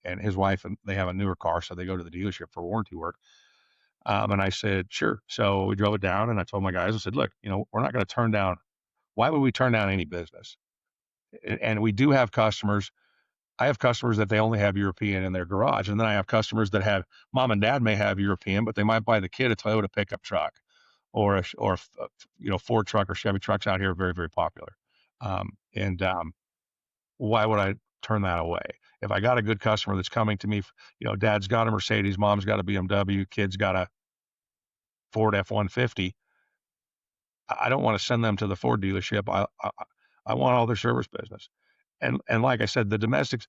And his wife, and they have a newer car, so they go to the dealership for warranty work." And I said, "Sure." So we drove it down, and I told my guys, I said, "Look, we're not going to turn down. Why would we turn down any business?" And we do have customers. I have customers that they only have European in their garage, and then I have customers that have mom and dad may have European, but they might buy the kid a Toyota pickup truck, or Ford truck or Chevy trucks out here are very, very popular. And why would I turn that away? If I got a good customer that's coming to me, dad's got a Mercedes, mom's got a BMW, kid's got a Ford F-150. I don't want to send them to the Ford dealership. I want all their service business. And like I said, the domestics,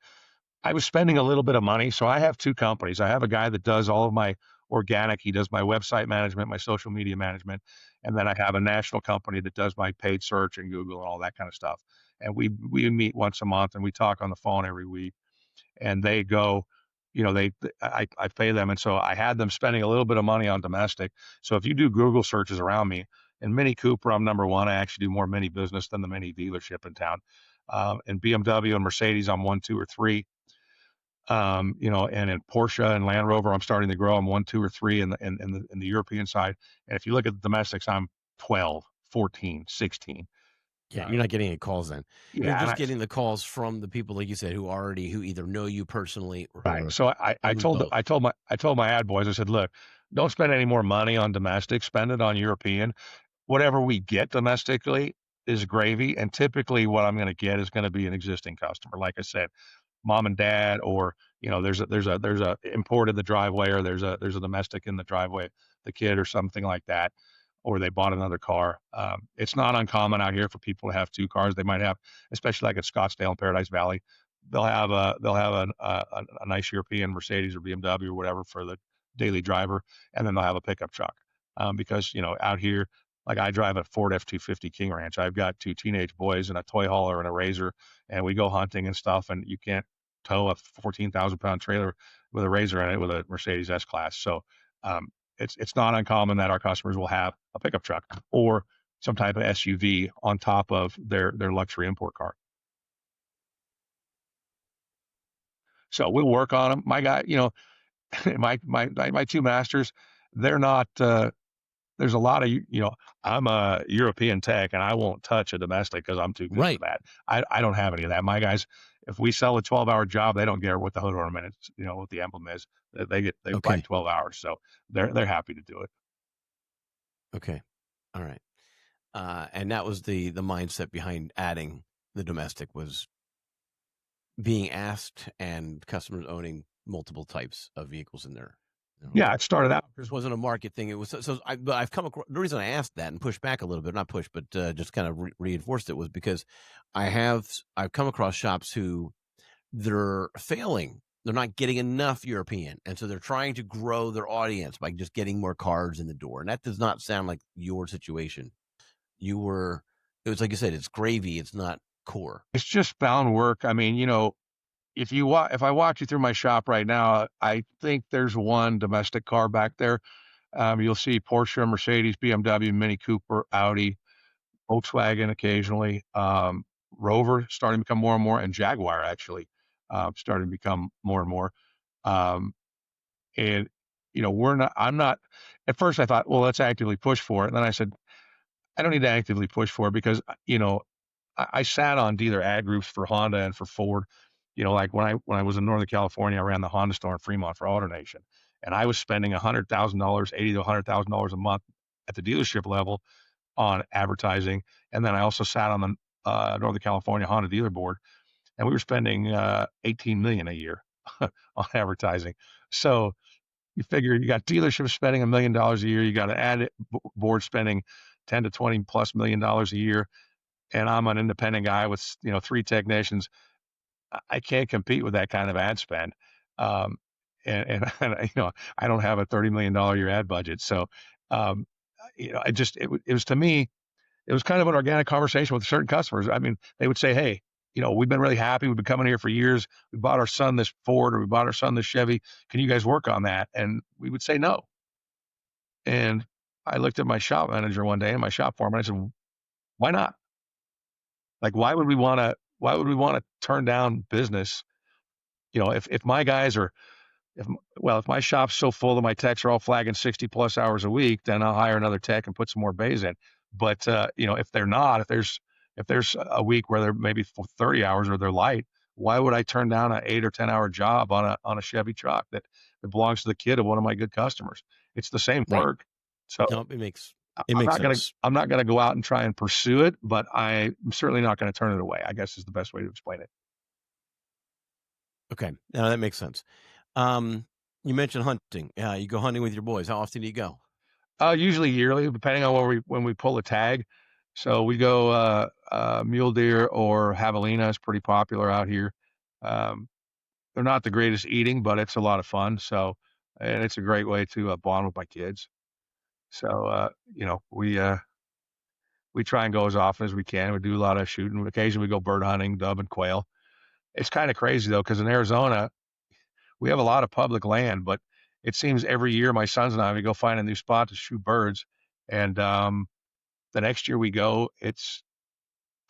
I was spending a little bit of money. So I have two companies. I have a guy that does all of my organic. He does my website management, my social media management. And then I have a national company that does my paid search and Google and all that kind of stuff. And we meet once a month and we talk on the phone every week. And they go, I pay them. And so I had them spending a little bit of money on domestic. So if you do Google searches around me, in Mini Cooper, I'm number one. I actually do more Mini business than the Mini dealership in town. In BMW and Mercedes, I'm 1, 2, or 3. And in Porsche and Land Rover, I'm starting to grow. I'm 1, 2, or 3 in the European side. And if you look at the domestics, I'm 12, 14, 16. Yeah, you're not getting any calls then. You're Yeah, just getting the calls from the people, like you said, who either know you personally right. or So I even told both. I told my ad boys, I said, look, don't spend any more money on domestic. Spend it on European. Whatever we get domestically is gravy, and typically what I'm going to get is going to be an existing customer. Like I said, mom and dad, or there's a import in the driveway, or there's a domestic in the driveway, the kid or something like that, or they bought another car. It's not uncommon out here for people to have two cars. They might have, especially like at Scottsdale and Paradise Valley, they'll have a nice European Mercedes or BMW or whatever for the daily driver, and then they'll have a pickup truck, because out here, like I drive a Ford F-250 King Ranch. I've got two teenage boys and a toy hauler and a razor, and we go hunting and stuff. And you can't tow a 14,000-pound trailer with a razor in it with a Mercedes S-Class. So it's not uncommon that our customers will have a pickup truck or some type of SUV on top of their luxury import car. So we'll work on them. My guy, my two masters, they're not. There's a lot of I'm a European tech and I won't touch a domestic because I'm too good for Right. that. I don't have any of that. My guys, if we sell a 12-hour job, they don't care what the hood ornament is, what the emblem is. They buy Okay. 12 hours, so they're happy to do it. Okay. All right. And that was the mindset behind adding the domestic, was being asked and customers owning multiple types of vehicles in their Yeah, it started out. This wasn't a market thing. It was but I've come across, the reason I asked that and pushed back a little bit, not pushed, but just kind of reinforced it, was because I've come across shops who they're failing. They're not getting enough European, and so they're trying to grow their audience by just getting more cars in the door. And that does not sound like your situation. It was like you said, it's gravy. It's not core. It's just bound work. I mean, if I walk you through my shop right now, I think there's one domestic car back there. You'll see Porsche, Mercedes, BMW, Mini Cooper, Audi, Volkswagen occasionally, Rover starting to become more and more, and Jaguar actually starting to become more and more. Um, and I'm not. At first, I thought, well, let's actively push for it. And then I said, I don't need to actively push for it because I sat on dealer ad groups for Honda and for Ford. Like when I was in Northern California, I ran the Honda store in Fremont for AutoNation, and I was spending $100,000, $80,000 to $100,000 a month at the dealership level on advertising. And then I also sat on the Northern California Honda dealer board, and we were spending 18 million a year on advertising. So you figure you got dealerships spending $1 million a year, you got an ad board spending 10 to 20 plus $1 million a year, and I'm an independent guy with 3 technicians. I can't compete with that kind of ad spend. Um, and I don't have a $30 million a year ad budget. So um, it was to me, it was kind of an organic conversation with certain customers. I mean, they would say, "Hey, we've been really happy. We've been coming here for years. We bought our son this Ford or we bought our son this Chevy. Can you guys work on that? And we would say no. And I looked at my shop manager one day and my shop foreman. I said, why not? Like, why would we want to turn down business? If my guys are, if, well, if my shop's so full that my techs are all flagging 60 plus hours a week, then I'll hire another tech and put some more bays in. But, if they're not, if there's a week where they're maybe for 30 hours or they're light, why would I turn down an 8 or 10 hour job on a Chevy truck that belongs to the kid of one of my good customers? It's the same Right. work. So No, it I'm makes not gonna sense. I'm not gonna go out and try and pursue it, but I'm certainly not gonna turn it away, I guess is the best way to explain it. Okay. No, that makes sense. Um, you mentioned hunting. Yeah, you go hunting with your boys. How often do you go? Usually yearly, depending on when we pull a tag. So we go mule deer or javelina is pretty popular out here. Um, they're not the greatest eating, but it's a lot of fun. So, and it's a great way to bond with my kids. So, we try and go as often as we can. We do a lot of shooting. Occasionally, we go bird hunting, dove and quail. It's kind of crazy though, because in Arizona we have a lot of public land, but it seems every year my sons and I we go find a new spot to shoot birds, and the next year we go, it's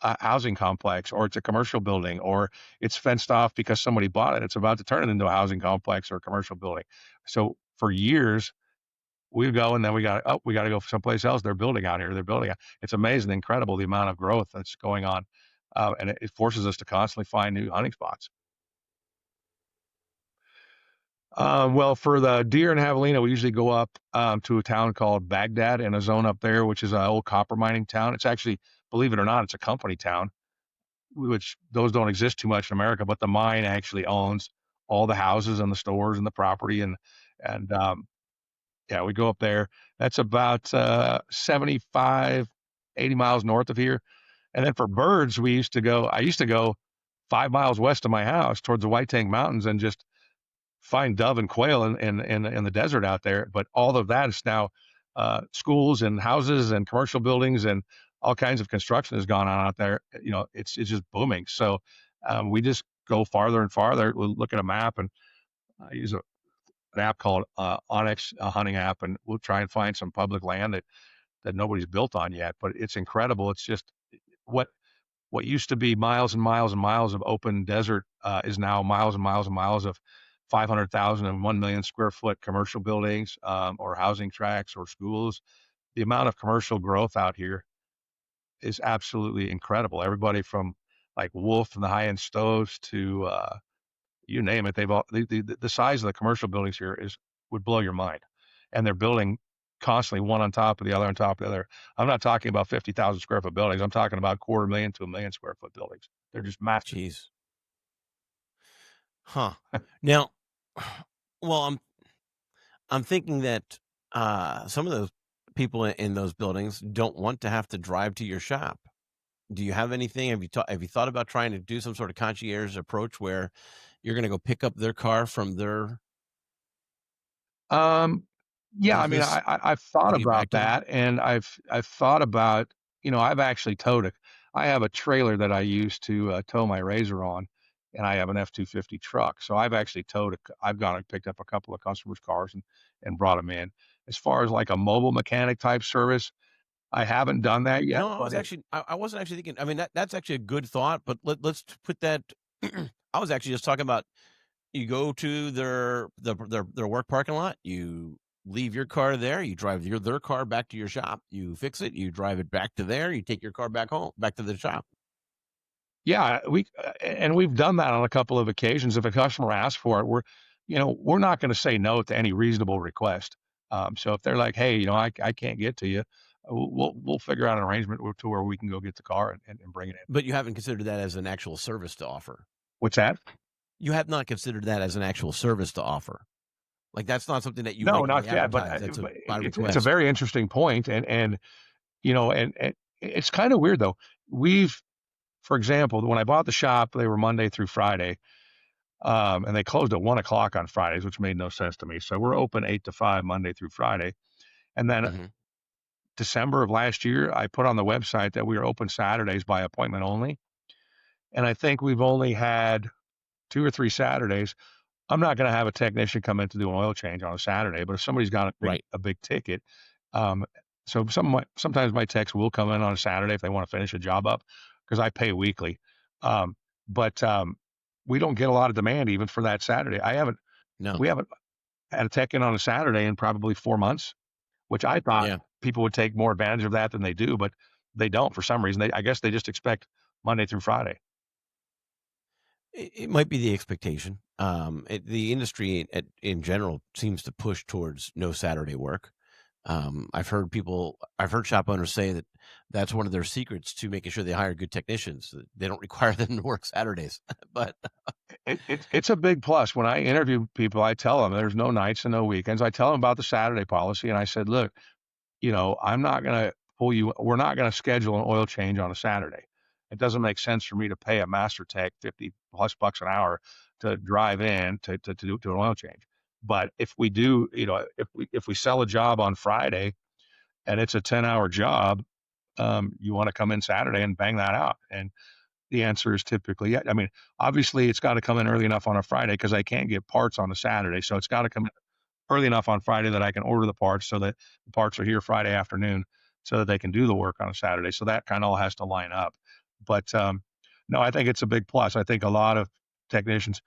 a housing complex or it's a commercial building or it's fenced off because somebody bought it. It's about to turn it into a housing complex or a commercial building. So for years we go and then we got to go someplace else. They're building out here. They're building. It's amazing, incredible the amount of growth that's going on, and it forces us to constantly find new hunting spots. Well, for the deer and javelina, we usually go up to a town called Baghdad in a zone up there, which is an old copper mining town. It's actually, believe it or not, it's a company town, which those don't exist too much in America. But the mine actually owns all the houses and the stores and the property, and yeah, we go up there. That's about 75, 80 miles north of here. And then for birds, I used to go 5 miles west of my house towards the White Tank Mountains and just find dove and quail in the desert out there. But all of that is now schools and houses and commercial buildings and all kinds of construction has gone on out there. It's just booming. So we just go farther and farther. We'll look at a map and use an app called Onyx, a hunting app, and we'll try and find some public land that nobody's built on yet. But it's incredible. It's just what what used to be miles and miles and miles of open desert is now miles and miles and miles of 500,000 and 1 million square foot commercial buildings or housing tracts or schools. The amount of commercial growth out here is absolutely incredible. Everybody from like Wolf and the high end stoves to you name it. They've all the size of the commercial buildings here is would blow your mind, and they're building constantly one on top of the other on top of the other. I'm not talking about 50,000 square foot buildings. I'm talking about quarter million to a million square foot buildings. They're just massive. Jeez. Huh. Now, well, I'm thinking that some of those people in those buildings don't want to have to drive to your shop. Do you have anything? Have you thought about trying to do some sort of concierge approach where you're going to go pick up their car from their Um, yeah, I mean, business, I've thought putting it back about to them? that, and I've thought about, I've actually towed it. I have a trailer that I use to tow my Razor on, and I have an F-250 truck. So I've actually I've gone and picked up a couple of customers' cars and brought them in. As far as like a mobile mechanic type service, I haven't done that yet, No, but it, I wasn't actually thinking. I mean, that's actually a good thought, but let's put that. I was actually just talking about you go to their work parking lot, you leave your car there, you drive their car back to your shop, you fix it, you drive it back to there, you take your car back home, back to the shop. yeah, we've done that on a couple of occasions. If a customer asks for it, we're not going to say no to any reasonable request. So if they're like, hey, I can't get to you, we'll figure out an arrangement to where we can go get the car and bring it in. But you haven't considered that as an actual service to offer. What's that? You have not considered that as an actual service to offer. Like that's not something that you No, regularly not yet. But advertise. That's a by it's a request. very interesting point, and it's kind of weird though. We've, for example, when I bought the shop, they were Monday through Friday. And they closed at 1 o'clock on Fridays, which made no sense to me. So we're open 8 to 5 Monday through Friday. And then Hmm. December of last year, I put on the website that we were open Saturdays by appointment only. And I think we've only had 2 or 3 Saturdays. I'm not gonna have a technician come in to do an oil change on a Saturday, but if somebody's got Right. a big ticket, um, so sometimes my techs will come in on a Saturday if they wanna finish a job up, because I pay weekly. Um, but, we don't get a lot of demand even for that Saturday. No. We haven't had a tech in on a Saturday in probably 4 months, which I thought Yeah. people would take more advantage of that than they do, but they don't for some reason. I guess they just expect Monday through Friday. It might be the expectation. The industry in general seems to push towards no Saturday work. I've heard shop owners say that that's one of their secrets to making sure they hire good technicians. That they don't require them to work Saturdays. But It's a big plus. When I interview people, I tell them there's no nights and no weekends. I tell them about the Saturday policy, and I said, "Look, I'm not gonna pull you we're not gonna schedule an oil change on a Saturday. It doesn't make sense for me to pay a master tech 50 plus bucks an hour to drive in to an oil change. But if we do, if we sell a job on Friday and it's a 10-hour job, you wanna come in Saturday and bang that out." And the answer is typically, yeah. I mean, obviously, it's gotta come in early enough on a Friday because I can't get parts on a Saturday, so it's gotta come in early enough on Friday that I can order the parts so that the parts are here Friday afternoon so that they can do the work on a Saturday. So that kind of all has to line up. But no, I think it's a big plus. I think a lot of technicians,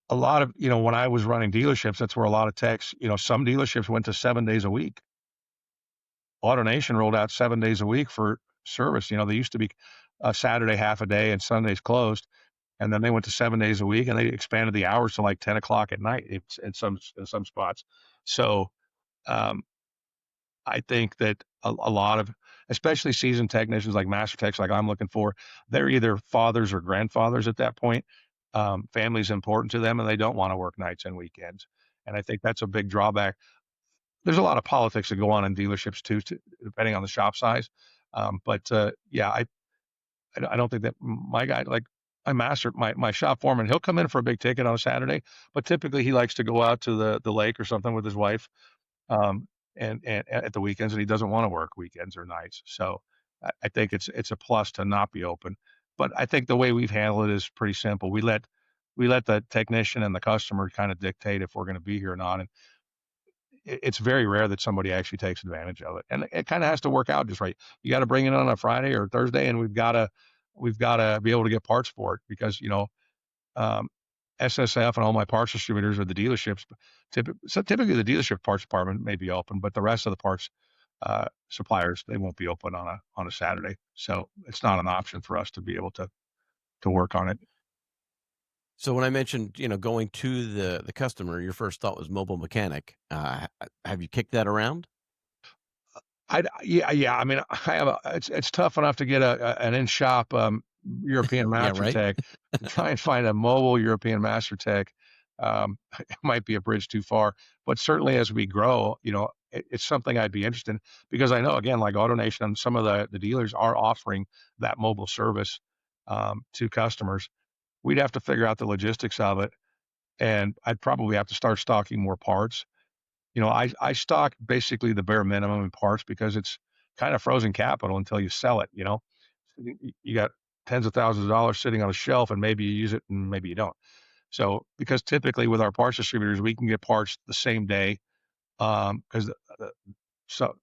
a lot of, when I was running dealerships, that's where a lot of techs, some dealerships went to 7 days a week. AutoNation rolled out 7 days a week for service. They used to be a Saturday half a day and Sundays closed. And then they went to 7 days a week and they expanded the hours to like 10 o'clock at night in some spots. So um, I think that a lot of, especially seasoned technicians like master techs, like I'm looking for, they're either fathers or grandfathers at that point. Family's important to them, and they don't want to work nights and weekends. And I think that's a big drawback. There's a lot of politics that go on in dealerships too, depending on the shop size. But yeah, I don't think that my guy, like my shop foreman, he'll come in for a big ticket on a Saturday, but typically he likes to go out to the lake or something with his wife, um, and at the weekends, and he doesn't want to work weekends or nights. So I think it's a plus to not be open. But I think the way we've handled it is pretty simple. We let the technician and the customer kind of dictate if we're going to be here or not, and it's very rare that somebody actually takes advantage of it. And it kind of has to work out just right. You got to bring it on a Friday or Thursday, and we've got to be able to get parts for it because um, SSF and all my parts distributors or the dealerships. So typically, the dealership parts department may be open, but the rest of the parts suppliers, they won't be open on a Saturday. So it's not an option for us to be able to work on it. so when I mentioned, going to the customer, your first thought was mobile mechanic. Have you kicked that around? Yeah. I mean, it's tough enough to get an in shop European Yeah, master right. tech. To try and find a mobile European master tech, it might be a bridge too far. But certainly, as we grow, it's something I'd be interested in because I know again, like AutoNation and some of the dealers are offering that mobile service to customers. We'd have to figure out the logistics of it, and I'd probably have to start stocking more parts. I stock basically the bare minimum in parts because it's kind of frozen capital until you sell it. You got tens of thousands of dollars sitting on a shelf, and maybe you use it and maybe you don't. So, because typically with our parts distributors, we can get parts the same day. Because so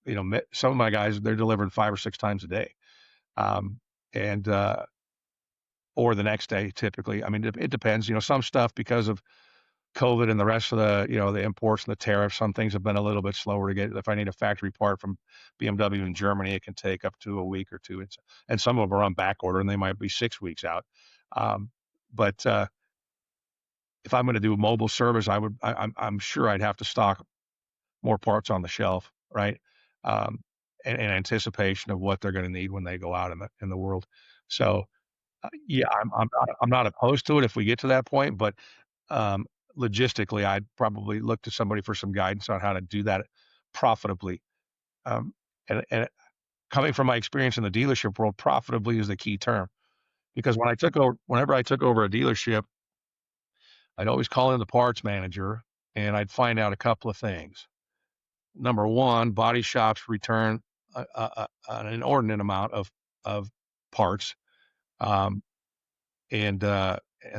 some of my guys they're delivering 5 or 6 times a day, um, and or the next day typically. I mean, it depends. Some stuff because of COVID and the rest of the imports and the tariffs, some things have been a little bit slower to get. If I need a factory part from BMW in Germany, it can take up to a week or two. And some of them are on back order and they might be 6 weeks out. Um, but if I'm going to do a mobile service, I'm sure I'd have to stock more parts on the shelf, right? Um, in anticipation of what they're going to need when they go out in the world. So yeah, I'm not opposed to it if we get to that point, but um, logistically, I'd probably look to somebody for some guidance on how to do that profitably. Um, and coming from my experience in the dealership world, profitably is the key term because whenever I took over a dealership, I'd always call in the parts manager and I'd find out a couple of things. Number one, body shops return an inordinate amount of parts. and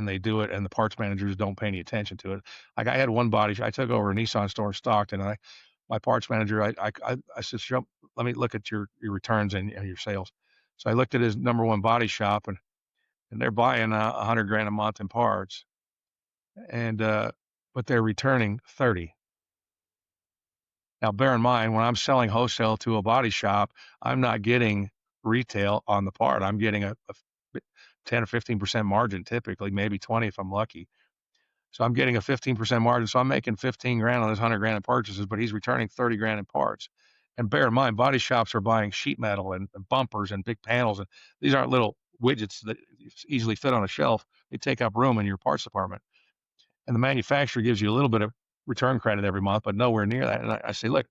they do it, and the parts managers don't pay any attention to it. Like I had one body, I took over a Nissan store in Stockton, and my parts manager, I said, let me look at your returns and your sales. So I looked at his number one body shop, and they're buying 100 grand a month in parts, and but they're returning 30. Now, bear in mind, when I'm selling wholesale to a body shop, I'm not getting retail on the part. I'm getting a 10 or 15% margin, typically, maybe 20 if I'm lucky. So I'm getting a 15% margin. So I'm making 15 grand on his 100 grand in purchases, but he's returning 30 grand in parts. And bear in mind, body shops are buying sheet metal and bumpers and big panels. And these aren't little widgets that easily fit on a shelf. They take up room in your parts department. And the manufacturer gives you a little bit of return credit every month, but nowhere near that. And I say, look,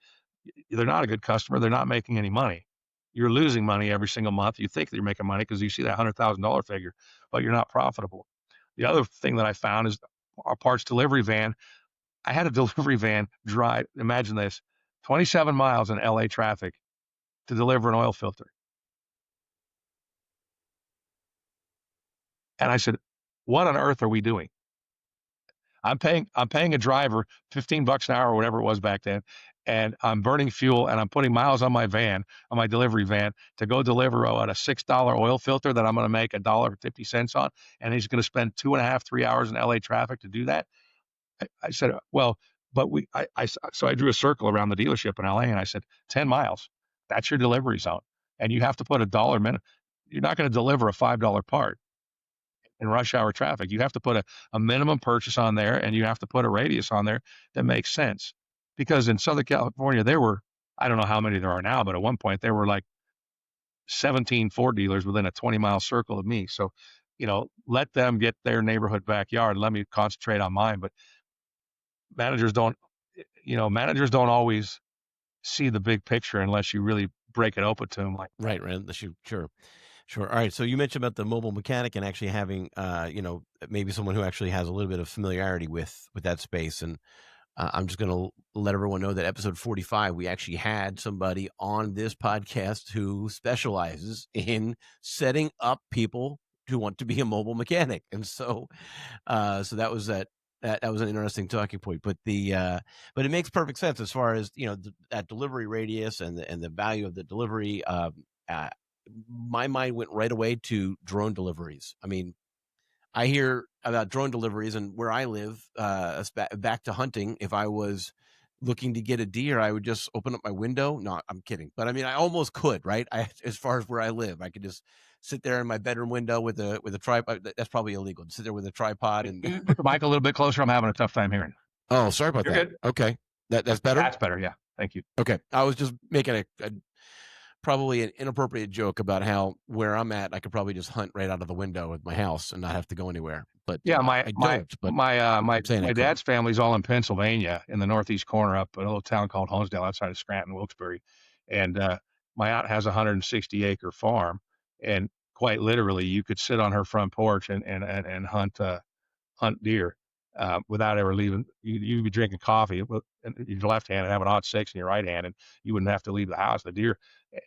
they're not a good customer. They're not making any money. You're losing money every single month. You think that you're making money because you see that $100,000 figure, but you're not profitable. The other thing that I found is our parts delivery van. I had a delivery van drive, imagine this, 27 miles in LA traffic to deliver an oil filter. And I said, what on earth are we doing? I'm paying a driver $15 an hour or whatever it was back then, and I'm burning fuel and I'm putting miles on my van, on my delivery van, to go deliver at a $6 oil filter that I'm going to make $1.50 on, and he's going to spend 2.5, 3 hours in LA traffic to do that. I said, well, but so I drew a circle around the dealership in LA, and I said, 10 miles, that's your delivery zone, and you have to put $1 minute. You're not going to deliver a $5 part in rush hour traffic. You have to put a minimum purchase on there, and you have to put a radius on there that makes sense. Because in Southern California, there were, I don't know how many there are now, but at one point there were like 17 Ford dealers within a 20-mile circle of me. So, let them get their neighborhood backyard. Let me concentrate on mine. But managers don't, managers don't always see the big picture unless you really break it open to them. Like, right. Sure. Sure. All right. So you mentioned about the mobile mechanic and actually having, maybe someone who actually has a little bit of familiarity with that space. And I'm just going to let everyone know that episode 45, we actually had somebody on this podcast who specializes in setting up people who want to be a mobile mechanic. And so that was that was an interesting talking point, but but it makes perfect sense as far as that delivery radius and the value of the delivery. My mind went right away to drone deliveries. I mean, I hear about drone deliveries, and where I live, back to hunting. If I was looking to get a deer, I would just open up my window. No, I'm kidding, but I mean, I almost could, right? As far as where I live, I could just sit there in my bedroom window with a tripod. That's probably illegal to sit there with a tripod and put the mic a little bit closer. I'm having a tough time hearing. Oh, sorry about You're that. good. Okay, that's better. That's better. Yeah. Thank you. Okay, I was just making a probably an inappropriate joke about how where I'm at, I could probably just hunt right out of the window of my house and not have to go anywhere. But Yeah, I don't. But my saying I dad's family's all in Pennsylvania, in the northeast corner, up in a little town called Honesdale, outside of Scranton, Wilkes-Barre. And my aunt has a 160-acre farm, and quite literally, you could sit on her front porch and hunt deer without ever leaving. You'd be drinking coffee with your left hand and have an odd six in your right hand, and you wouldn't have to leave the house. The deer,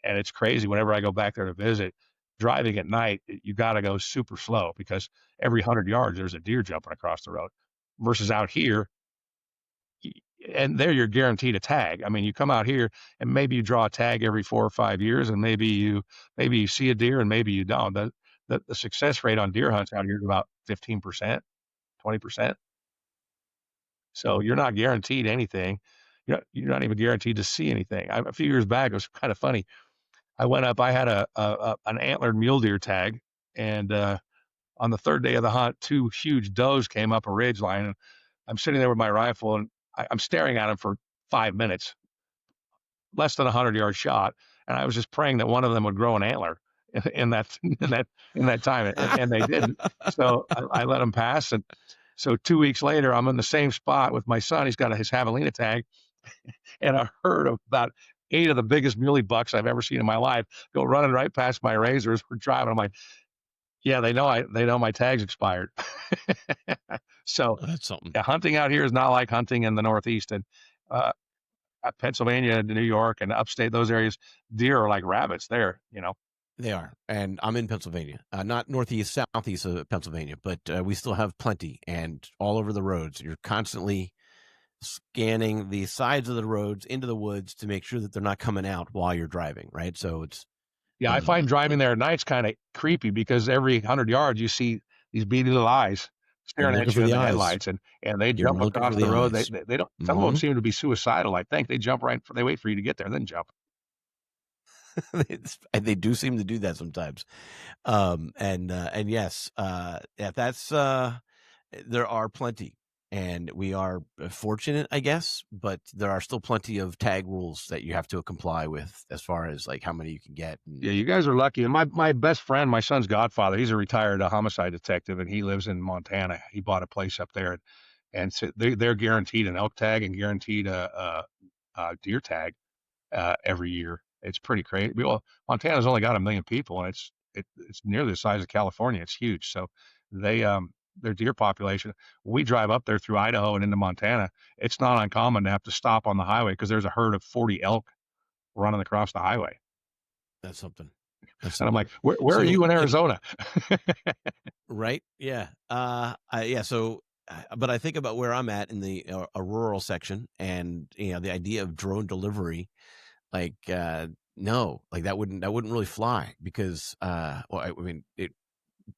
and it's crazy. Whenever I go back there to visit, driving at night, you got to go super slow because every 100 yards there's a deer jumping across the road. Versus out here, and there you're guaranteed a tag. I mean, you come out here and maybe you draw a tag every 4 or 5 years, and maybe you see a deer and maybe you don't. The success rate on deer hunts out here is about 15%, 20%. So you're not guaranteed anything. You're not even guaranteed to see anything. A few years back, it was kind of funny. I went up. I had an antlered mule deer tag, and on the third day of the hunt, two huge does came up a ridge line, and I'm sitting there with my rifle, and I'm staring at them for 5 minutes, less than 100-yard shot, and I was just praying that one of them would grow an antler in that time, and they didn't. So I let them pass, and so 2 weeks later, I'm in the same spot with my son. He's got his javelina tag, and a herd of about 8 of the biggest muley bucks I've ever seen in my life go running right past my razors. We're driving. I'm like, yeah, they know my tag's expired. So that's something. Yeah, hunting out here is not like hunting in the Northeast, and Pennsylvania, New York, and upstate, those areas, deer are like rabbits there. They are, and I'm in Pennsylvania, not northeast, southeast of Pennsylvania, but we still have plenty, and all over the roads. You're constantly scanning the sides of the roads into the woods to make sure that they're not coming out while you're driving, right? So it's Yeah, I find um, driving there at night's kind of creepy because every 100 yards you see these beady little eyes you're staring looking at for you in the the eyes. headlights, and they You're jump looking for across the the road. eyes. They don't. Some of them Hmm. seem to be suicidal. I think they jump right. They wait for you to get there, then jump. They do seem to do that sometimes. And yes, yeah, that's there are plenty, and we are fortunate, I guess, but there are still plenty of tag rules that you have to comply with as far as like how many you can get. And Yeah, you guys are lucky. And my best friend, my son's godfather, he's a retired homicide detective, and he lives in Montana. He bought a place up there, and so they're guaranteed an elk tag and guaranteed a deer tag every year. It's pretty crazy. Well, Montana's only got 1 million people, and it's nearly the size of California. It's huge. So they their deer population. When we drive up there through Idaho and into Montana, it's not uncommon to have to stop on the highway because there's a herd of 40 elk running across the highway. that's something. That's And I'm something. like, where are So you in like, Arizona? right? Yeah. Yeah. So, but I think about where I'm at in the a rural section, and the idea of drone delivery, like, no, like that wouldn't really fly because, well, I mean,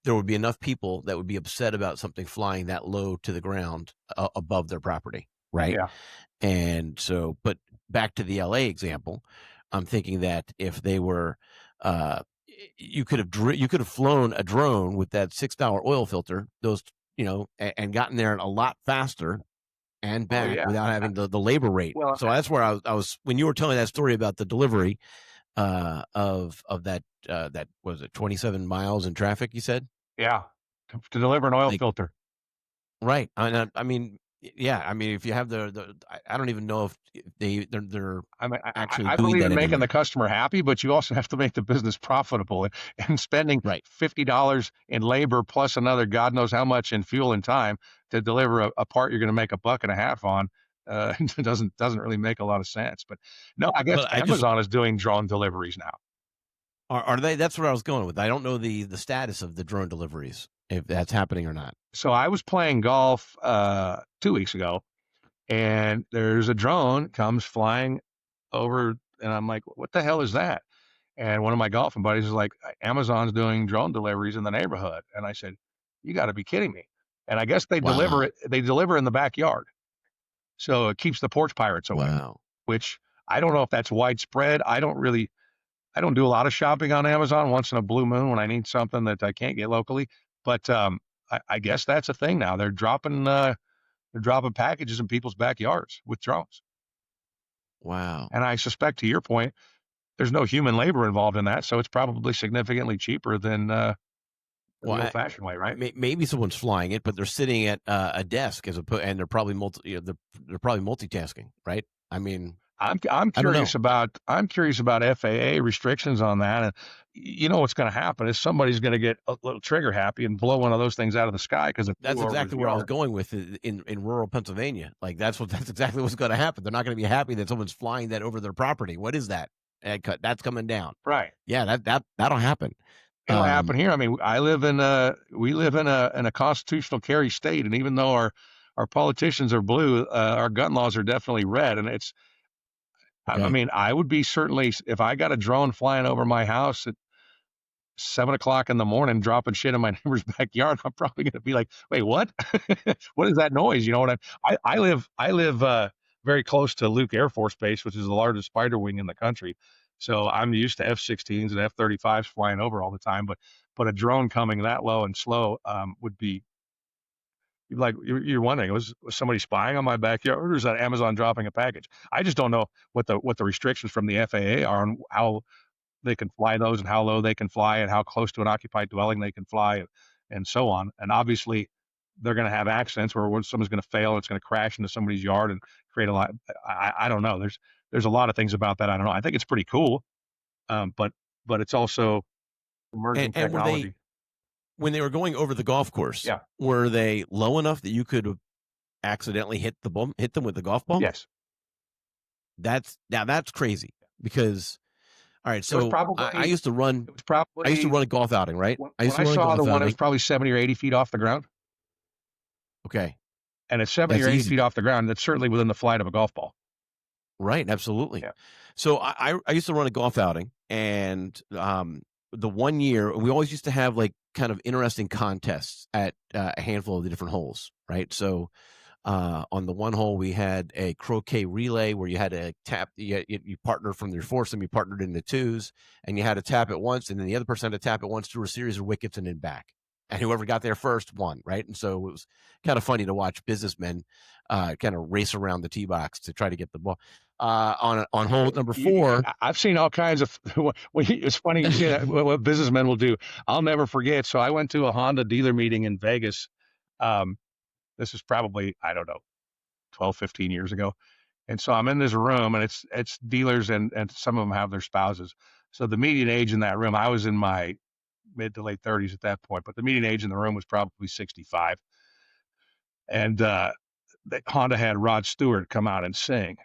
there would be enough people that would be upset about something flying that low to the ground above their property, right? Yeah. And so, but back to the LA example, I'm thinking that if they were, you could have flown a drone with that $6 oil filter, and gotten there a lot faster and Oh back yeah. without having the labor rate. Well, So that's where I was when you were telling that story about the delivery of that was it 27 miles in traffic, you said? yeah. To deliver an oil Like, filter. right. I mean, yeah. I mean, if you have I don't even know if they're I mean, actually I doing believe that in making the anymore. customer happy, but you also have to make the business profitable. And spending Right. $50 in labor plus another God knows how much in fuel and time to deliver a part you're going to make $1.50 on doesn't really make a lot of sense. But no, I guess But I just Amazon is doing drone deliveries now. are they? That's where I was going with. I don't know the status of the drone deliveries, if that's happening or not. So I was playing golf 2 weeks ago, and there's a drone comes flying over, and I'm like, what the hell is that? And one of my golfing buddies is like, Amazon's doing drone deliveries in the neighborhood. And I said, you got to be kidding me. And I guess Wow. they deliver in the backyard. So it keeps the porch pirates away, Wow. which I don't know if that's widespread. I don't do a lot of shopping on Amazon once in a blue moon when I need something that I can't get locally. But I guess that's a thing now. They're dropping packages in people's backyards with drones. Wow. And I suspect, to your point, there's no human labor involved in that, so it's probably significantly cheaper than Well, the old-fashioned way, right? maybe someone's flying it, but they're sitting at a desk and they're probably they're probably multitasking, right? I mean, I don't know. I'm curious about FAA restrictions on that, and you know what's going to happen is somebody's going to get a little trigger happy and blow one of those things out of the sky because it That's flew over his exactly where I was yard. going with it in rural Pennsylvania. Like that's exactly what's going to happen. They're not going to be happy that someone's flying that over their property. What is that? That's coming down. Right. Yeah, that'll happen. It'll happen Um, here. I mean, we live in a constitutional carry state, and even though our politicians are blue, our gun laws are definitely red, and I okay. mean, I would be certainly if I got a drone flying over my house at 7 o'clock in the morning, dropping shit in my neighbor's backyard. I'm probably going to be like, "Wait, what? What is that noise?" You know what I live very close to Luke Air Force Base, which is the largest spider wing in the country. So I'm used to F-16s and F-35s flying over all the time. But a drone coming that low and slow would be like you're wondering was somebody spying on my backyard or is that Amazon dropping a package? I just don't know what the restrictions from the FAA are on how they can fly those and how low they can fly and how close to an occupied dwelling they can fly and so on. And obviously, they're going to have accidents where when someone's going to fail, it's going to crash into somebody's yard and create a lot. I don't know. There's a lot of things about that. I don't know. I think it's pretty cool, but it's also emerging and technology. when they were going over the golf course, Yeah. were they low enough that you could accidentally hit them with the golf ball? Yes. That's crazy because All right. It was So I probably used to run. it was I used to probably run a golf outing, right? I when used to I run a saw the golf one, it was outing. probably 70 or 80 feet off the ground. Okay, And at 70 that's or 80 easy. feet off the ground, that's certainly within the flight of a golf ball. Right, absolutely. Yeah. So I used to run a golf outing, and the one year we always used to have like kind of interesting contests at a handful of the different holes, right? So on the one hole we had a croquet relay where you had to tap, you partnered from your foursome, you partnered into twos, and you had to tap it once, and then the other person had to tap it once through a series of wickets and then back. And whoever got there first won, right? And so it was kind of funny to watch businessmen kind of race around the tee box to try to get the ball. On hole number 4. I've seen all kinds of. It's funny you see that what businessmen will do. I'll never forget. So I went to a Honda dealer meeting in Vegas. Um, this is probably, I don't know, 12, 15 years ago. And so I'm in this room, and it's dealers, and some of them have their spouses. So the median age in that room, I was in my mid to late 30s at that point, but the median age in the room was probably 65. And Honda had Rod Stewart come out and sing,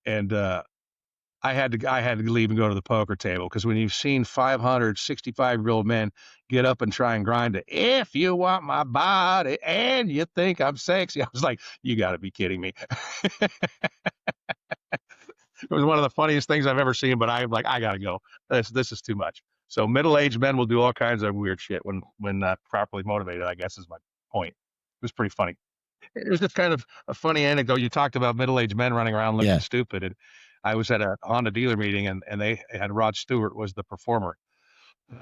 and I had to leave and go to the poker table, because when you've seen 565-year-old men get up and try and grind it, if you want my body and you think I'm sexy, I was like, you got to be kidding me. It was one of the funniest things I've ever seen, but I'm like, I gotta go. This is too much. So middle-aged men will do all kinds of weird shit when properly motivated, I guess is my point. It was pretty funny. It was just kind of a funny anecdote. You talked about middle-aged men running around looking stupid, and I was at a Honda dealer meeting, and they had Rod Stewart was the performer,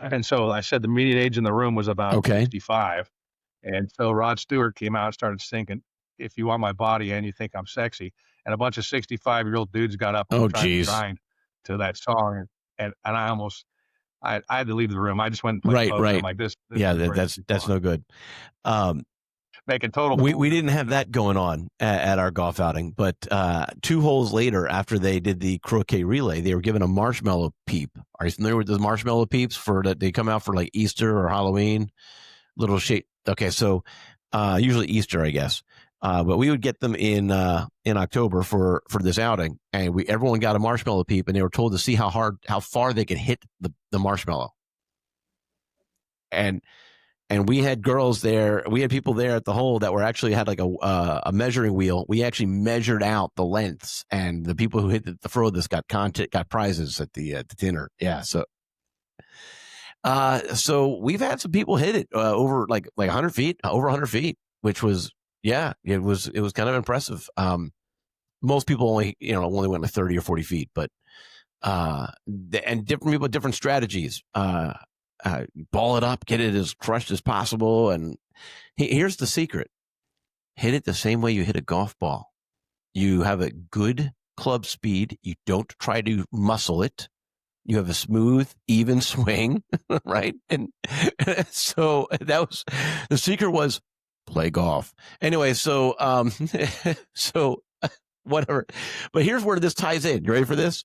and so I said the median age in the room was about 65, and so Rod Stewart came out and started singing, "If you want my body and you think I'm sexy," and a bunch of 65-year-old dudes got up and Oh, were trying to geez. grind to that song, and I had to leave the room. I just went and played Right, poker. I'm right. like, this Yeah, is way too that's far. no good. Um, Making total we didn't have that going on at our golf outing, but 2 holes later, after they did the croquet relay, they were given a marshmallow peep. Are you familiar with those marshmallow peeps for that? They come out for like Easter or Halloween, little shape. Okay, so usually Easter, I guess. But we would get them in October for this outing, and everyone got a marshmallow peep, and they were told to see how far they could hit the marshmallow. And we had girls there. We had people there at the hole that were actually had like a measuring wheel. We actually measured out the lengths, and the people who hit the furthest got prizes at the dinner. Yeah, so we've had some people hit it over like 100 feet, over 100 feet, which was it was kind of impressive. Most people only went like 30 or 40 feet, but and different people, different strategies. Ball it up, get it as crushed as possible. And here's the secret: hit it the same way you hit a golf ball. You have a good club speed. You don't try to muscle it. You have a smooth, even swing, right? And so that was the secret, was play golf. Anyway, so so whatever. But here's where this ties in. You ready for this?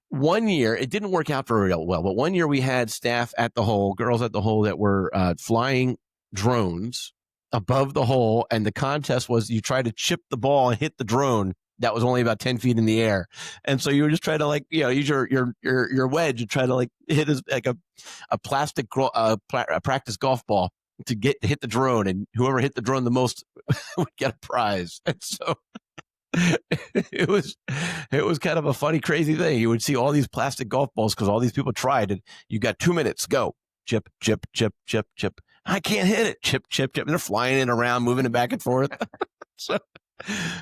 One year, it didn't work out very well, but one year we had staff at the hole, girls at the hole, that were flying drones above the hole, and the contest was you try to chip the ball and hit the drone that was only about 10 feet in the air. And so you were just trying to use your wedge and try to hit like a plastic a practice golf ball to hit the drone, and whoever hit the drone the most would get a prize. And so it was kind of a funny, crazy thing. You would see all these plastic golf balls because all these people tried, and you got 2 minutes, go chip, chip, chip, chip, chip. I can't hit it, chip, chip, chip. And they're flying it around, moving it back and forth. So,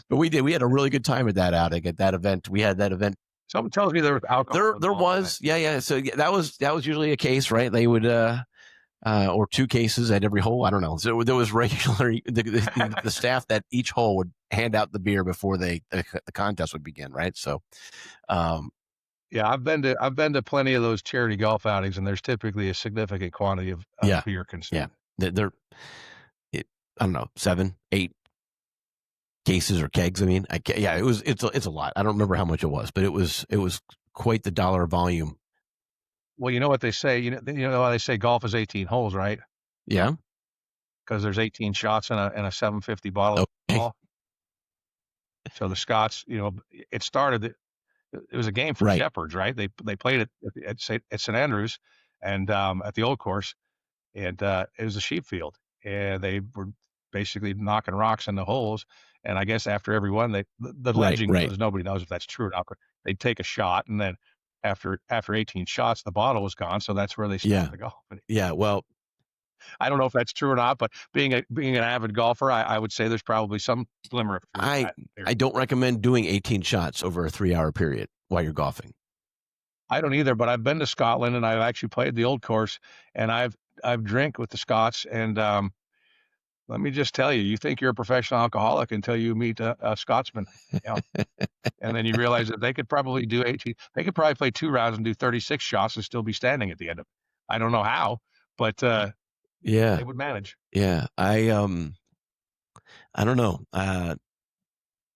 but we had a really good time at that outing, at that event. We had that event. Something tells me there was alcohol. There was, yeah. So that was usually a case, right? They would or 2 cases at every hole. I don't know. So there was regular the staff that each hole would hand out the beer before the contest would begin, right? So, yeah, I've been to plenty of those charity golf outings, and there's typically a significant quantity of beer consumed. Yeah, I don't know, 7, 8 cases or kegs. I mean, it's a lot. I don't remember how much it was, but it was quite the dollar volume. Well, you know what they say. You know why they say golf is 18 holes, right? Yeah, because there's 18 shots in a 750 bottle of ball. So the Scots, it started it was a game for Right. shepherds, right? They played it at St Andrews, and at the old course, and it was a sheep field, and they were basically knocking rocks in the holes. And I guess after every one, the Right. legend Right. goes, nobody knows if that's true or not, but they'd take a shot, and then after 18 shots, the bottle was gone, so that's where they stopped Yeah. the golf. Yeah. Well, I don't know if that's true or not, but being an avid golfer, I would say there's probably some glimmer of truth to I that I theory. don't recommend doing 18 shots over a 3-hour period while you're golfing. I don't either, but I've been to Scotland and I've actually played the old course, and I've drank with the Scots, and let me just tell you, you think you're a professional alcoholic until you meet a Scotsman, yeah, and then you realize that they could probably do 18. They could probably play 2 rounds and do 36 shots and still be standing at the end of it. I don't know how, but they Yeah. would manage. Yeah. I don't know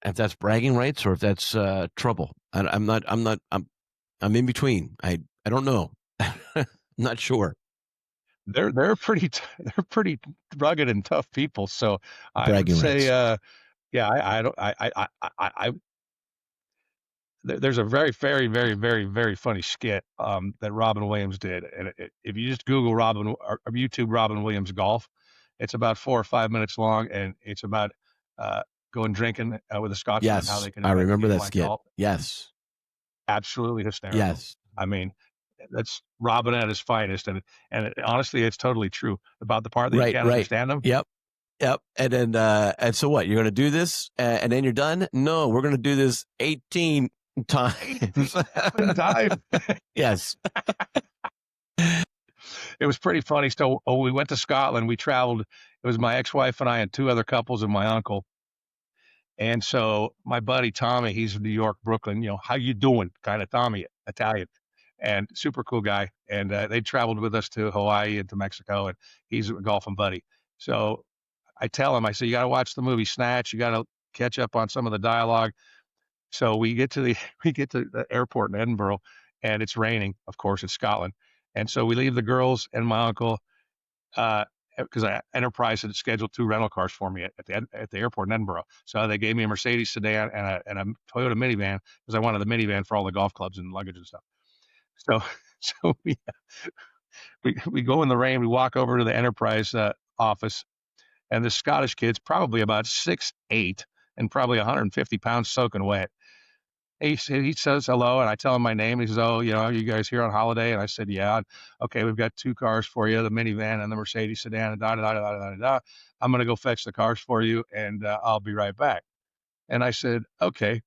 if that's bragging rights or if that's trouble. I'm in between. I don't know. I'm not sure. They're pretty they're pretty rugged and tough people. So I would Bragging say, rights. yeah, I don't I there's a very funny skit that Robin Williams did, and if you just Google Robin or YouTube Robin Williams golf, it's about 4 or 5 minutes long, and it's about going drinking with a Scotsman and how Yes, they can I make a remember game that like skit. golf. Yes. Absolutely hysterical. Yes. I mean, that's Robin at his finest, and honestly, it's totally true about the part that you Right, can't right. understand them. Yep. Yep. And then and so what? You're going to do this and then you're done? No, we're going to do this 18 times. 18 times. Yes. It was pretty funny. So we went to Scotland. We traveled. It was my ex-wife and I and two other couples and my uncle. And so my buddy Tommy, he's from New York, Brooklyn. How you doing? Kind of Tommy, Italian, and super cool guy. And they traveled with us to Hawaii and to Mexico, and he's a golfing buddy. So I tell him, I say, you got to watch the movie Snatch. You got to catch up on some of the dialogue. So we get to the we get to the airport in Edinburgh, and it's raining. Of course, it's Scotland, and so we leave the girls and my uncle because Enterprise had scheduled 2 rental cars for me at the airport in Edinburgh. So they gave me a Mercedes sedan and a Toyota minivan because I wanted the minivan for all the golf clubs and luggage and stuff. So so we go in the rain. We walk over to the Enterprise office, and this Scottish kid's probably about 6'8" and probably 150 pounds soaking wet. He says hello, and I tell him my name. He says, "Oh, are you guys here on holiday?" And I said, "Yeah." Okay, we've got 2 cars for you: the minivan and the Mercedes sedan. And da da da da da da. I'm gonna go fetch the cars for you, and I'll be right back. And I said, "Okay."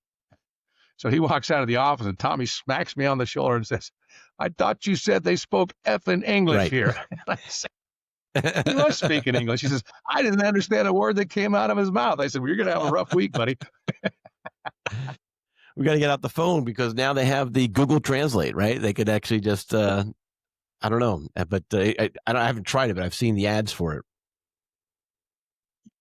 So he walks out of the office, and Tommy smacks me on the shoulder and says, "I thought you said they spoke effing English Right. here." And I said, "He was speaking English." He says, "I didn't understand a word that came out of his mouth." I said, "Well, you're gonna have a rough week, buddy." We got to get out the phone because now they have the Google Translate, right? They could actually just, I don't know, but I haven't tried it, but I've seen the ads for it.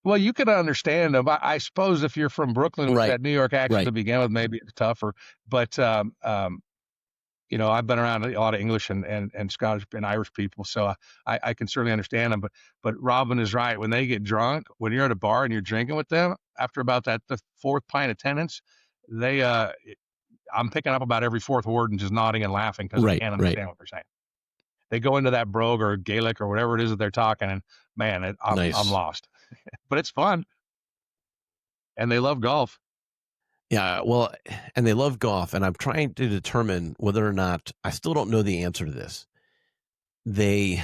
Well, you can understand them. I suppose if you're from Brooklyn with Right. that New York accent Right. to begin with, maybe it's tougher. But I've been around a lot of English and Scottish and Irish people, so I can certainly understand them. But Robin is right. When they get drunk, when you're at a bar and you're drinking with them, after about the fourth pint attendance, they I'm picking up about every fourth word and just nodding and laughing because I Right. can't Right. understand what they're saying. They go into that brogue or Gaelic or whatever it is that they're talking, and man, I'm Nice. lost. But it's fun, and they love golf. Yeah, well, and they love golf, and I'm trying to determine whether or not I still don't know the answer to this. They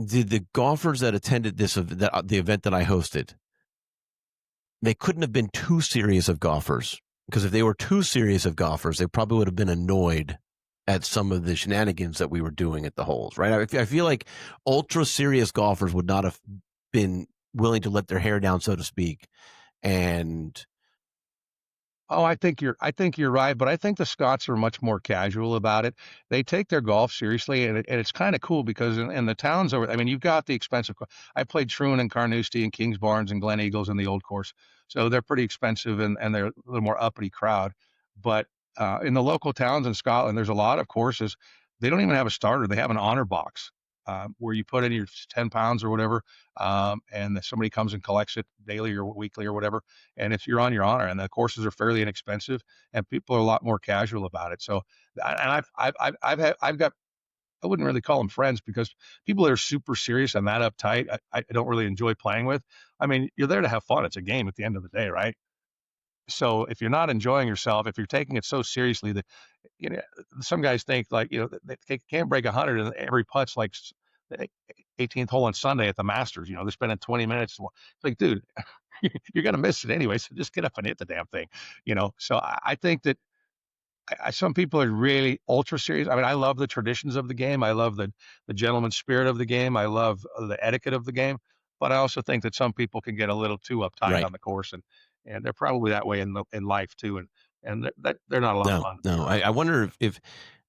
did the golfers that attended the event that I hosted. They couldn't have been too serious of golfers because if they were too serious of golfers, they probably would have been annoyed at some of the shenanigans that we were doing at the holes. Right? I feel like ultra serious golfers would not have been willing to let their hair down, so to speak, and Oh, I think you're right, but I think the Scots are much more casual about it. They take their golf seriously, and it's kind of cool because in the towns over, I mean, you've got the expensive. I played Troon and Carnoustie and Kingsbarns and Glen Eagles in the old course, so they're pretty expensive and they're a little more uppity crowd. But in the local towns in Scotland, there's a lot of courses. They don't even have a starter; they have an honor box. where you put in your 10 pounds or whatever, and somebody comes and collects it daily or weekly or whatever. And if you're on your honor, and the courses are fairly inexpensive, and people are a lot more casual about it. So, and I've got, I wouldn't really call them friends because people that are super serious and that uptight, I don't really enjoy playing with. I mean, you're there to have fun. It's a game at the end of the day, right? So if you're not enjoying yourself, if you're taking it so seriously that, you know, some guys think like, they can't break 100 and every putt's like the 18th hole on Sunday at the Masters. They're spending 20 minutes. It's like, dude, you're going to miss it anyway. So just get up and hit the damn thing. So I think that some people are really ultra serious. I mean, I love the traditions of the game. I love the gentleman spirit of the game. I love the etiquette of the game. But I also think that some people can get a little too uptight Right. on the course, and they're probably that way in life too. And they're not a lot of No, fun to be no. around. I wonder if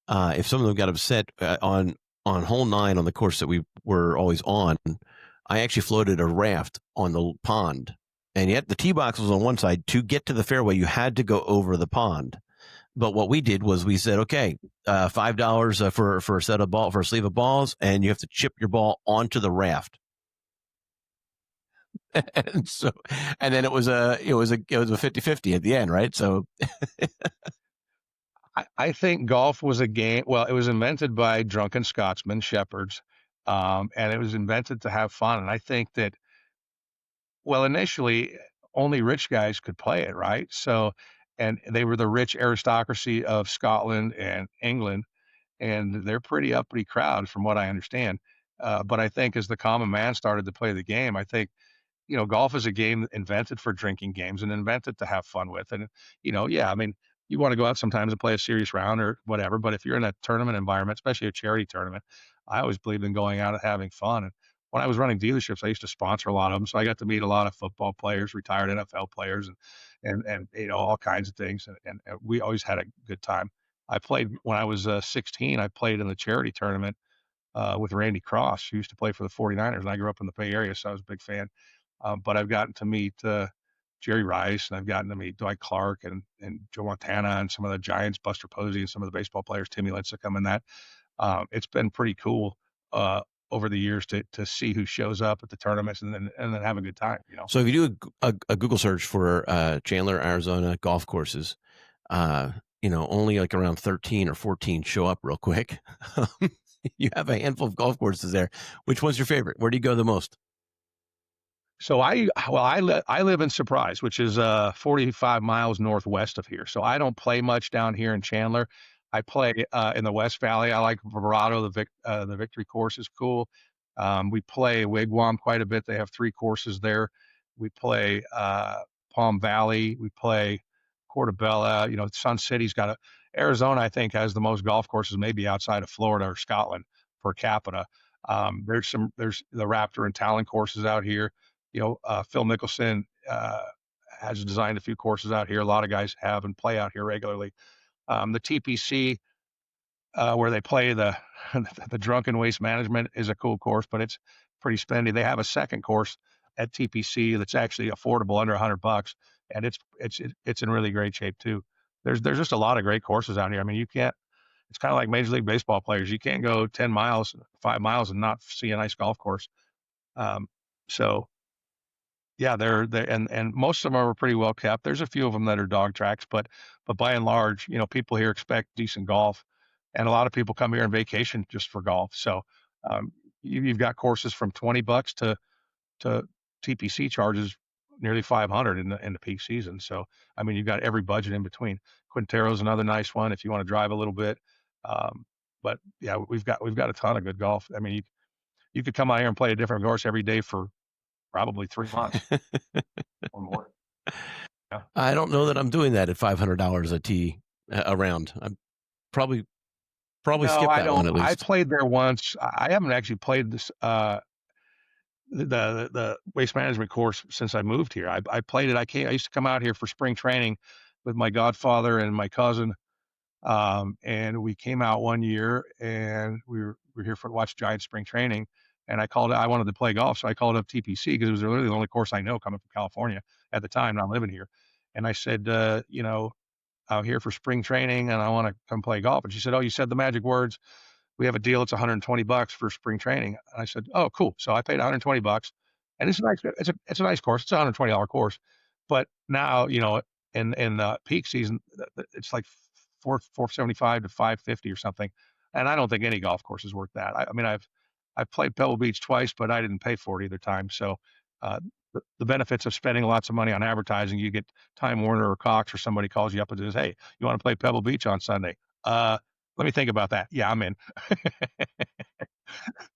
some of them got upset on hole 9 on the course that we were always on. I actually floated a raft on the pond, and yet the tee box was on one side. To get to the fairway, you had to go over the pond. But what we did was we said, okay, $5 for a set of ball for a sleeve of balls, and you have to chip your ball onto the raft. And so, and then it was a 50-50 at the end, right? So I think golf was a game. Well, it was invented by drunken Scotsmen, shepherds, and it was invented to have fun. And I think that, well, initially only rich guys could play it, right? So, and they were the rich aristocracy of Scotland and England, and they're pretty uppity crowd from what I understand. But I think as the common man started to play the game, I think, golf is a game invented for drinking games and invented to have fun with. And, yeah, I mean, you want to go out sometimes and play a serious round or whatever. But if you're in a tournament environment, especially a charity tournament, I always believed in going out and having fun. And when I was running dealerships, I used to sponsor a lot of them. So I got to meet a lot of football players, retired NFL players, and all kinds of things. And we always had a good time. I played when I was 16. I played in the charity tournament with Randy Cross, who used to play for the 49ers. And I grew up in the Bay Area, so I was a big fan. But I've gotten to meet Jerry Rice, and I've gotten to meet Dwight Clark and Joe Montana and some of the Giants, Buster Posey, and some of the baseball players, Timmy Lincecum, and that. It's been pretty cool over the years to see who shows up at the tournaments and then have a good time. So if you do a Google search for Chandler, Arizona golf courses, only like around 13 or 14 show up real quick. You have a handful of golf courses there. Which one's your favorite? Where do you go the most? So I live in Surprise, which is 45 miles northwest of here. So I don't play much down here in Chandler. I play in the West Valley. I like Verado. The Victory course is cool. We play Wigwam quite a bit. They have 3 courses there. We play Palm Valley. We play Portobello. Sun City's got Arizona, I think, has the most golf courses, maybe outside of Florida or Scotland per capita. There's the Raptor and Talon courses out here. Phil Mickelson has designed a few courses out here. A lot of guys have and play out here regularly. The TPC, where they play the the Drunken Waste Management, is a cool course, but it's pretty spendy. They have a second course at TPC that's actually affordable, under $100, and it's in really great shape too. There's just a lot of great courses out here. I mean, you can't. It's kind of like Major League Baseball players. You can't go 10 miles, 5 miles, and not see a nice golf course. So yeah, they're and most of them are pretty well kept. There's a few of them that are dog tracks, but by and large, people here expect decent golf, and a lot of people come here on vacation just for golf. So you've got courses from $20 to TPC charges nearly 500 in the peak season. So I mean, you've got every budget in between. Quintero's another nice one if you want to drive a little bit. But yeah, we've got a ton of good golf. I mean, you could come out here and play a different course every day for probably 3 months or more. Yeah. I don't know that I'm doing that at $500 a tee around. I'm probably No, skip I that one don't. at I least. played there once. I haven't actually played this the waste management course since I moved here. I played it. I used to come out here for spring training with my godfather and my cousin. And we came out one year and we were here for watch Giant spring training. And I wanted to play golf, so I called up TPC because it was really the only course I know coming from California at the time. And I'm living here, and I said, I'm here for spring training and I want to come play golf. And she said, "Oh, you said the magic words. we have a deal. It's $120 for spring training. And I said, oh, cool. So I paid $120, and it's a nice, it's a nice course. It's a $120 course, but now, in the peak season, it's like 475 to 550 or something. And I don't think any golf course is worth that. I mean, I've played Pebble Beach twice, but I didn't pay for it either time. So, the benefits of spending lots of money on advertising, you get Time Warner or Cox or somebody calls you up and says, hey, you want to play Pebble Beach on Sunday? Let me think about that. Yeah, I'm in.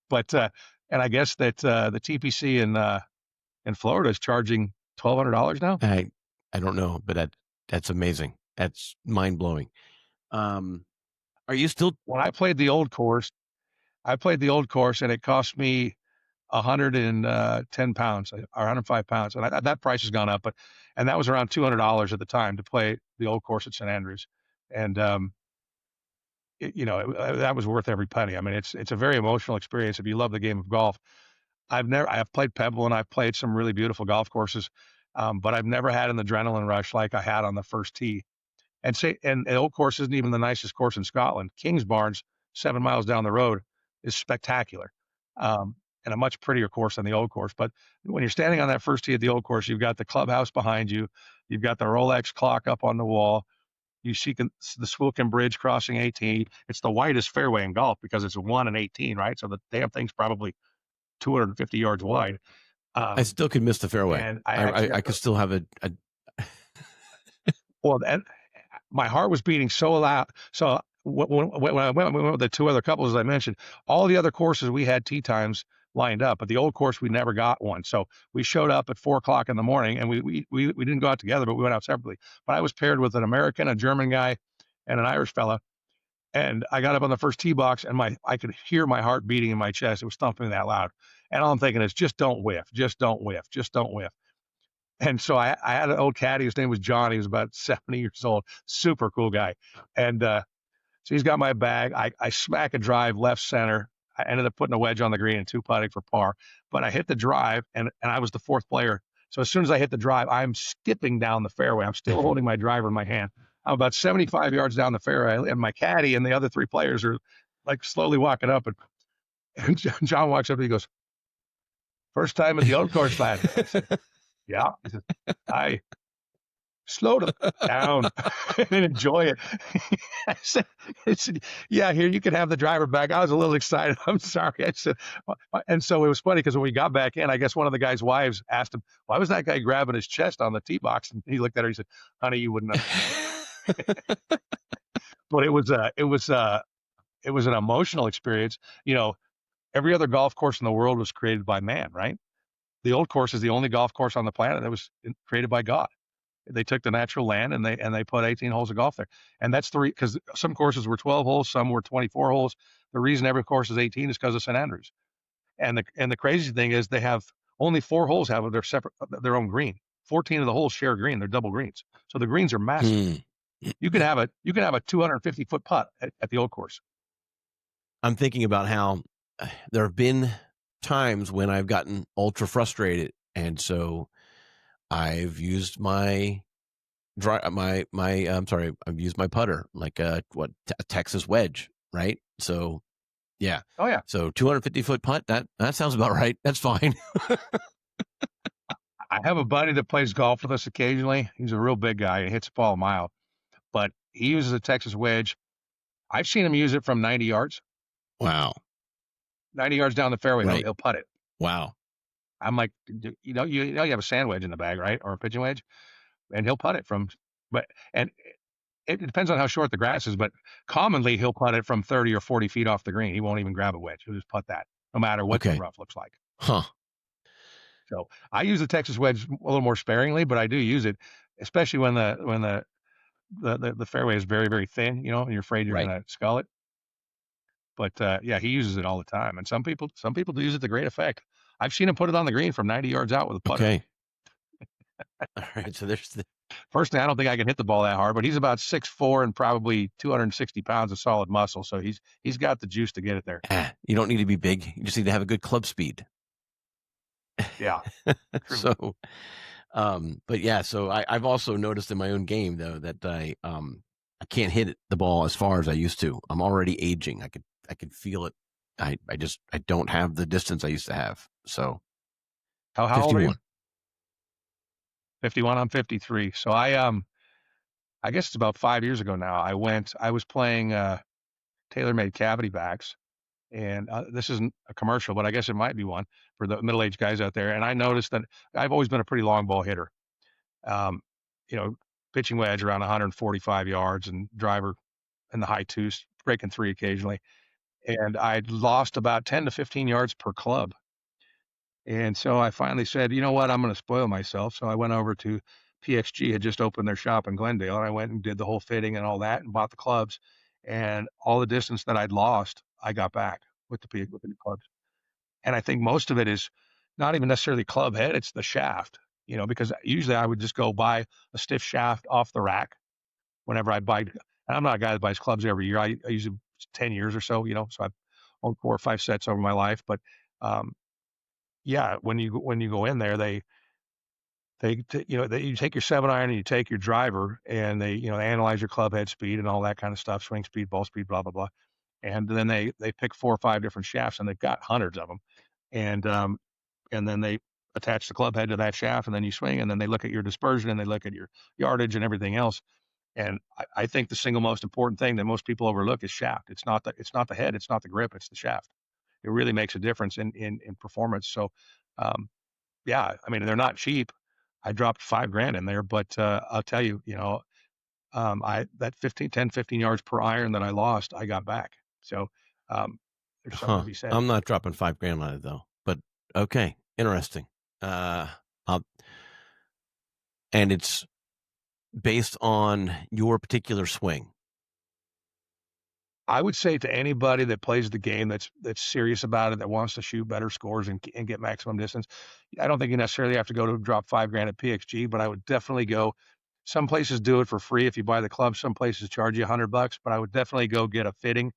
But and I guess that the TPC in Florida is charging $1,200 now. I don't know, but that's amazing. That's mind blowing. Are you still? When I played the old course, and it cost me 110 pounds or 105 pounds, and that price has gone up, and that was around $200 at the time to play the old course at St. Andrews, and that was worth every penny. I mean, it's a very emotional experience if you love the game of golf. I've played Pebble, and I've played some really beautiful golf courses, but I've never had an adrenaline rush like I had on the first tee. And the old course isn't even the nicest course in Scotland. Kingsbarns, 7 miles down the road, is spectacular, and a much prettier course than the old course. But when you're standing on that first tee at the old course, you've got the clubhouse behind you, you've got the Rolex clock up on the wall, you see the Swilcan Bridge crossing 18. It's the widest fairway in golf because it's a 1 and 18, right? So the damn thing's probably 250 yards wide. I still could miss the fairway. And I could still have a. Well, my heart was beating so loud. So when I went with the two other couples, as I mentioned, all the other courses we had tee times lined up, but the old course we never got one. So we showed up at 4 o'clock in the morning, and we didn't go out together, but we went out separately. But I was paired with an American, a German guy, and an Irish fella. And I got up on the first tee box, and I could hear my heart beating in my chest. It was thumping that loud. And all I'm thinking is, just don't whiff, just don't whiff, just don't whiff. And so I had an old caddy. His name was John. He was about 70 years old. Super cool guy. And so he's got my bag. I smack a drive left center. I ended up putting a wedge on the green and two putting for par. But I hit the drive, and I was the fourth player. So as soon as I hit the drive, I'm skipping down the fairway. I'm still holding my driver in my hand. I'm about 75 yards down the fairway, and my caddy and the other three players are like slowly walking up. And John walks up and he goes, "First time at the old course, lad." I said, "Yeah." He said, "I slow down and enjoy it." I said, "Yeah, here, you can have the driver back." I was a little excited. I'm sorry. I said, and so it was funny because when we got back in, I guess one of the guy's wives asked him, "Why was that guy grabbing his chest on the tee box?" And he looked at her. He said, "Honey, you wouldn't know." But it was an emotional experience. Every other golf course in the world was created by man, right? The old course is the only golf course on the planet that was created by God. They took the natural land and they put 18 holes of golf there. And that's because some courses were 12 holes, some were 24 holes. The reason every course is 18 is because of St. Andrews. And the crazy thing is they have only 4 holes have their own green. 14 of the holes share green. They're double greens. So the greens are massive. You can have a 250-foot putt at the old course. I'm thinking about how there have been times when I've gotten ultra frustrated, and so I've used my I've used my putter, like a Texas wedge, right? So yeah. Oh yeah. So 250-foot putt, that sounds about right. That's fine. I have a buddy that plays golf with us occasionally. He's a real big guy. He hits the ball a mile, but he uses a Texas wedge. I've seen him use it from 90 yards. Wow. 90 yards down the fairway, right. He'll putt it. Wow. I'm like, you have a sand wedge in the bag, right? Or a pitching wedge, and he'll putt it and it depends on how short the grass is, but commonly he'll putt it from 30 or 40 feet off the green. He won't even grab a wedge. He'll just putt that, no matter what the rough looks like. Huh. So I use the Texas wedge a little more sparingly, but I do use it, especially when the fairway is very, very thin, and you're afraid you're going to scull it. But yeah, he uses it all the time, and some people do use it to great effect. I've seen him put it on the green from 90 yards out with a putter. Okay. All right. So there's personally, I don't think I can hit the ball that hard, but he's about 6'4" and probably 260 pounds of solid muscle, so he's got the juice to get it there. You don't need to be big; you just need to have a good club speed. Yeah. So, but yeah, so I've also noticed in my own game though that I can't hit the ball as far as I used to. I'm already aging. I could I can feel it. I don't have the distance I used to have. So How old are you? 51. 51. I'm 53. So I guess it's about 5 years ago now. I was playing TaylorMade cavity backs, and this isn't a commercial, but I guess it might be one for the middle-aged guys out there. And I noticed that I've always been a pretty long ball hitter. Um, you know, pitching wedge around 145 yards and driver in the high twos, breaking three occasionally. And I'd lost about 10 to 15 yards per club. And so I finally said, you know what, I'm going to spoil myself. So I went over to PXG, had just opened their shop in Glendale, and I went and did the whole fitting and all that and bought the clubs. And all the distance that I'd lost, I got back with with the new clubs. And I think most of it is not even necessarily club head, it's the shaft, because usually I would just go buy a stiff shaft off the rack whenever I buy. And I'm not a guy that buys clubs every year. I usually 10 years or so, so I've owned 4 or 5 sets over my life. But um, yeah, when you go in there, you take your 7 iron and you take your driver, and they analyze your club head speed and all that kind of stuff, swing speed, ball speed, blah blah blah, and then they pick 4 or 5 different shafts, and they've got hundreds of them, and then they attach the club head to that shaft, and then you swing, and then they look at your dispersion, and they look at your yardage and everything else. And I think the single most important thing that most people overlook is shaft. It's not the head, it's not the grip, it's the shaft. It really makes a difference in performance. So um, yeah, I mean, they're not cheap. I dropped 5 grand in there, but I'll tell you, I that 15 yards per iron that I lost, I got back. So there's something to Huh. be said. I'm not dropping 5 grand on it though. But okay, interesting. Uh, I'll, and it's based on your particular swing. I would say to anybody that plays the game, that's serious about it, that wants to shoot better scores and get maximum distance. I don't think you necessarily have to go to drop 5 grand at PXG, but I would definitely go. Some places do it for free if you buy the club. Some places charge you $100, but I would definitely go get a fitting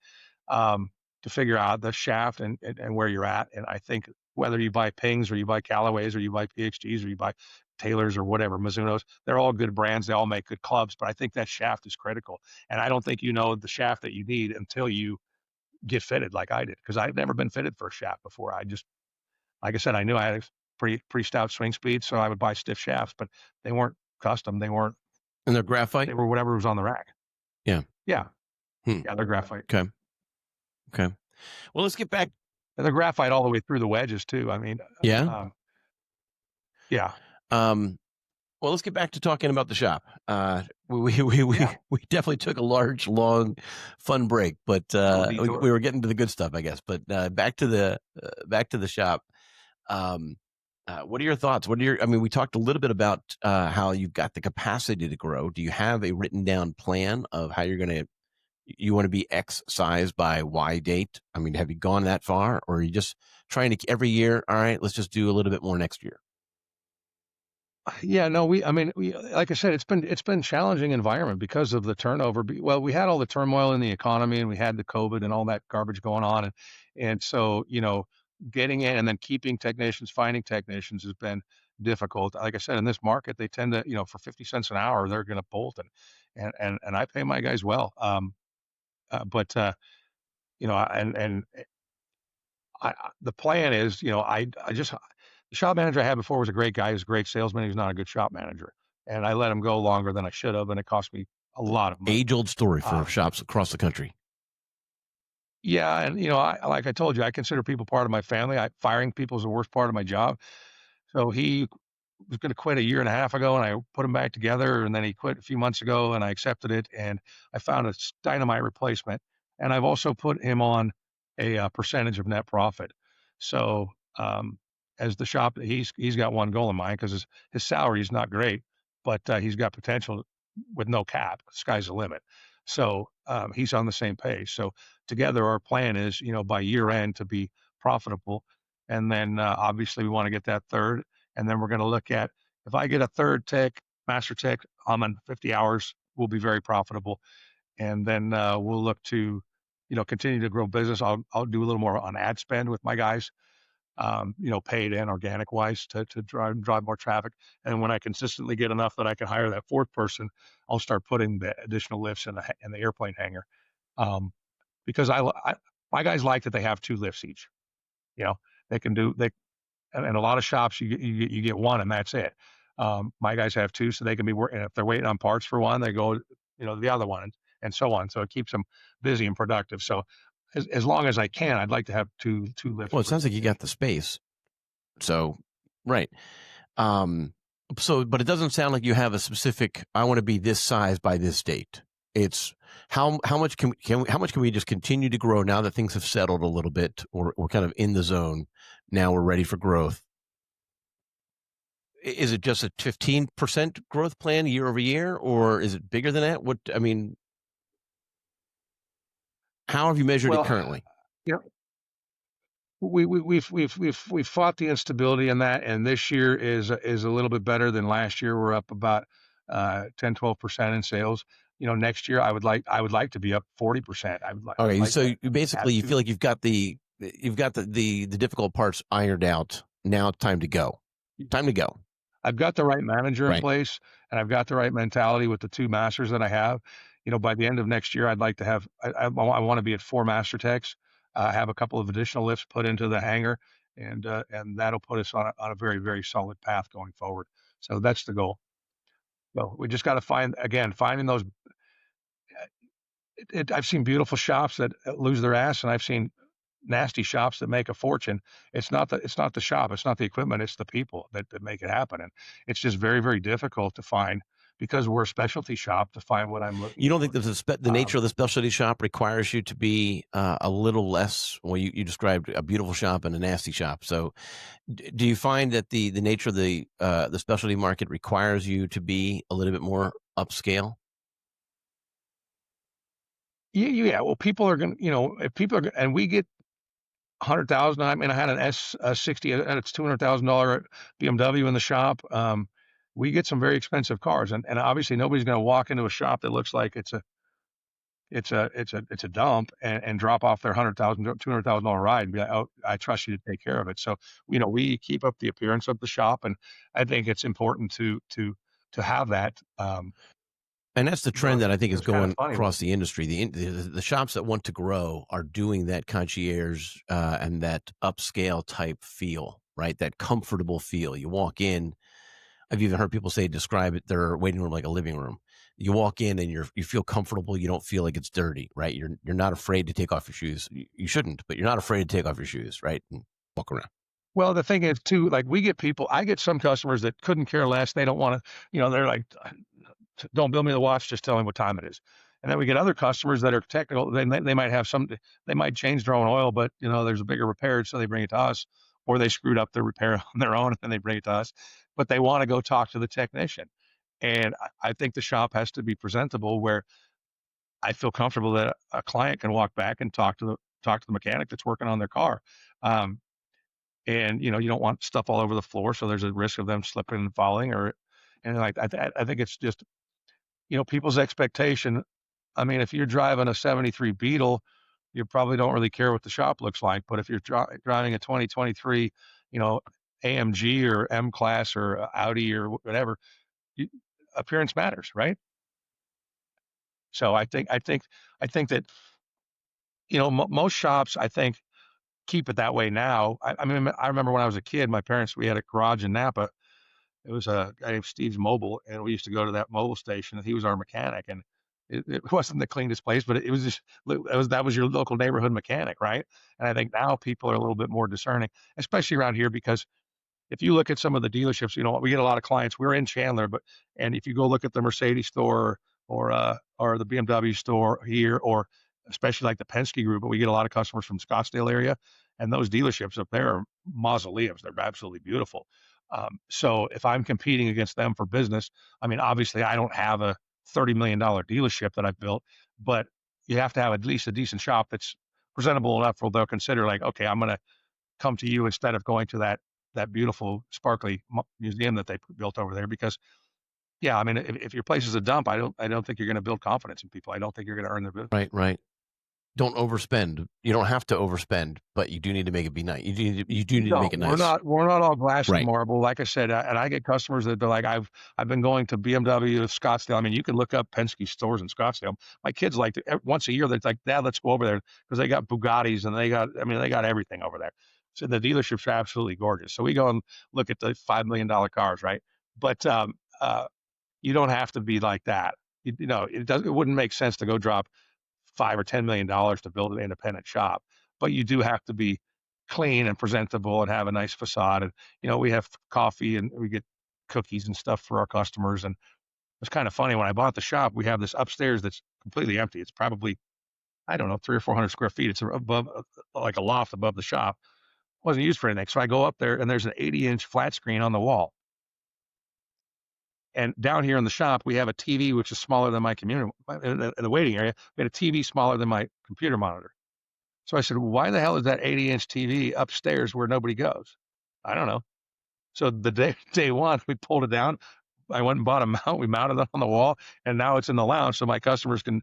um, to figure out the shaft and where you're at. And I think whether you buy Pings or you buy Callaways or you buy PXGs or you buy Taylors or whatever, Mizuno's, they're all good brands. They all make good clubs, but I think that shaft is critical. And I don't think you know the shaft that you need until you get fitted like I did, because I've never been fitted for a shaft before. I just, like I said, I knew I had a pretty stout swing speed, so I would buy stiff shafts, but they weren't custom. And they're graphite? They were whatever was on the rack. Yeah. Yeah. Hmm. Yeah, they're graphite. Okay. Okay. Well, let's get back. And they're graphite all the way through the wedges too. I mean, Yeah. yeah. Um, well, let's get back to talking about the shop. We Yeah. we definitely took a large, long, fun break, but we were getting to the good stuff, I guess. But back to the shop. What are your thoughts? I mean, we talked a little bit about how you've got the capacity to grow. Do you have a written down plan of how you want to be X size by Y date? I mean, have you gone that far, or are you just trying to every year? All right, let's just do a little bit more next year. Yeah, no, I mean, like I said, it's been challenging environment because of the turnover. Well, we had all the turmoil in the economy, and we had the COVID and all that garbage going on, and so getting in and then keeping technicians, finding technicians has been difficult. Like I said, in this market, they tend to, for 50 cents an hour, they're going to bolt, and I pay my guys well. But and the plan is, I just the shop manager I had before was a great guy. He was a great salesman. He was not a good shop manager, and I let him go longer than I should have, and it cost me a lot of money. Age old story for Um, shops across the country. yeah, and like I told you, I consider people part of my family. Firing people is the worst part of my job. So he was going to quit a year and a half ago, and I put him back together. And then he quit a few months ago, and I accepted it. And I found a dynamite replacement. And I've also put him on a percentage of net profit. So as the shop, he's got one goal in mind, because his salary is not great, but he's got potential with no cap. Sky's the limit. So he's on the same page. So together, our plan is, by year end to be profitable. And then obviously we want to get that third, and then we're going to look at, if I get a third tech, master tech, I'm on 50 hours, we'll be very profitable. And then we'll look to, continue to grow business. I'll do a little more on ad spend with my guys, paid and organic wise, to drive more traffic. And when I consistently get enough that I can hire that fourth person, I'll start putting the additional lifts in the airplane hangar. Because My guys like that they have two lifts each. You know, they can do they and a lot of shops you get one and that's it. My guys have two, so they can be working. If they're waiting on parts for one, they go the other one and so on. So it keeps them busy and productive. So as long as I can, I'd like to have two lifts Well, it per sounds like you got location. the space. So, right. Um, but it doesn't sound like you have a specific. I want to be this size by this date. It's how much how much can we just continue to grow now that things have settled a little bit, or we're kind of in the zone. Now we're ready for growth. Is it just a 15% growth plan year over year, or is it bigger than that? What I mean, how have you measured it Well, currently? you know, we've fought the instability in that, and this year is a little bit better than last year. We're up about 10-12% in sales. Next year I would like to be up 40%. I'd Okay, like so to you basically have you feel two. like you've got the difficult parts ironed out. Now it's time to go. Time to go. I've got the right manager in Right. place, and I've got the right mentality with the two masters that I have. By the end of next year, I'd like to have. I want to be at four master techs. Have a couple of additional lifts put into the hangar, and that'll put us on a very very solid path going forward. So that's the goal. So we just got to finding those. I've seen beautiful shops that lose their ass, and I've seen nasty shops that make a fortune. It's not the shop, it's not the equipment, it's the people that make it happen. And it's just very, very difficult to find because we're a specialty shop to find what I'm looking You don't think for. that the nature of the specialty shop requires you to be a little less? Well, you described a beautiful shop and a nasty shop. So, do you find that the nature of the specialty market requires you to be a little bit more upscale? Yeah, well, people are going to, if people are, and we get 100,000. I mean, I had an S60, and it's $200,000 BMW in the shop. We get some very expensive cars, and obviously nobody's going to walk into a shop that looks like it's a dump and drop off their $200,000 ride and be like, oh, I trust you to take care of it. So we keep up the appearance of the shop, and I think it's important to have that. And that's the trend that I think is It's kind of going funny. across the industry. The shops that want to grow are doing that concierge and that upscale type feel, right? That comfortable feel. You walk in. I've even heard people describe it their waiting room like a living room. You walk in and you feel comfortable. You don't feel like it's dirty, right? You're not afraid to take off your shoes. You shouldn't, but you're not afraid to take off your shoes, right? And walk around. Well, the thing is too, like I get some customers that couldn't care less. They don't want to, they're like, don't build me the watch, just tell me what time it is. And then we get other customers that are technical. They might have they might change their own oil, but there's a bigger repair, so they bring it to us, or they screwed up the repair on their own and they bring it to us. But they want to go talk to the technician. And I think the shop has to be presentable where I feel comfortable that a client can walk back and talk to the mechanic that's working on their car. Um, and you don't want stuff all over the floor, so there's a risk of them slipping and falling, and like I think it's just people's expectation. I mean, if you're driving a '73 Beetle, you probably don't really care what the shop looks like. But if you're driving a 2023, you know, AMG or M Class or Audi or whatever, you, appearance matters, right? So I think that most shops I think keep it that way now. I mean, I remember when I was a kid, my parents we had a garage in Napa. It was a guy named Steve's Mobile, and we used to go to that mobile station, and he was our mechanic. And it wasn't the cleanest place, but it was just that was your local neighborhood mechanic, right? And I think now people are a little bit more discerning, especially around here, because if you look at some of the dealerships, we get a lot of clients. We're in Chandler, and if you go look at the Mercedes store or the BMW store here, or especially like the Penske group, but we get a lot of customers from Scottsdale area, and those dealerships up there are mausoleums. They're absolutely beautiful. So if I'm competing against them for business, I mean, obviously I don't have a $30 million dealership that I've built, but you have to have at least a decent shop that's presentable enough where they'll consider like, okay, I'm going to come to you instead of going to that beautiful sparkly museum that they built over there. Because yeah, I mean, if your place is a dump, I don't think you're going to build confidence in people. I don't think you're going to earn their business. Right, right. don't overspend. You don't have to overspend, but you do need to make it be nice. You do need to No, make it nice. we're not all glass and Right. marble. Like I said, and I get customers that they're like, I've been going to BMW of Scottsdale. I mean, you can look up Penske stores in Scottsdale. My kids like to, once a year, they're like, Dad, let's go over there because they got Bugattis and they got everything over there. So the dealerships are absolutely gorgeous. So we go and look at the $5 million cars, right? But you don't have to be like that. It wouldn't make sense to go drop $5 or $10 million to build an independent shop, but you do have to be clean and presentable and have a nice facade. And we have coffee and we get cookies and stuff for our customers. And it's kind of funny, when I bought the shop, we have this upstairs that's completely empty. It's probably, I don't know, 300 or 400 square feet. It's above, like a loft above the shop. Wasn't used for anything. So I go up there and there's an 80-inch flat screen on the wall. And down here in the shop, we have a TV which is smaller than my computer. In the waiting area, we had a TV smaller than my computer monitor. So I said, well, why the hell is that 80-inch TV upstairs where nobody goes? I don't know. So the day one, we pulled it down. I went and bought a mount. We mounted it on the wall, and now it's in the lounge, so my customers can.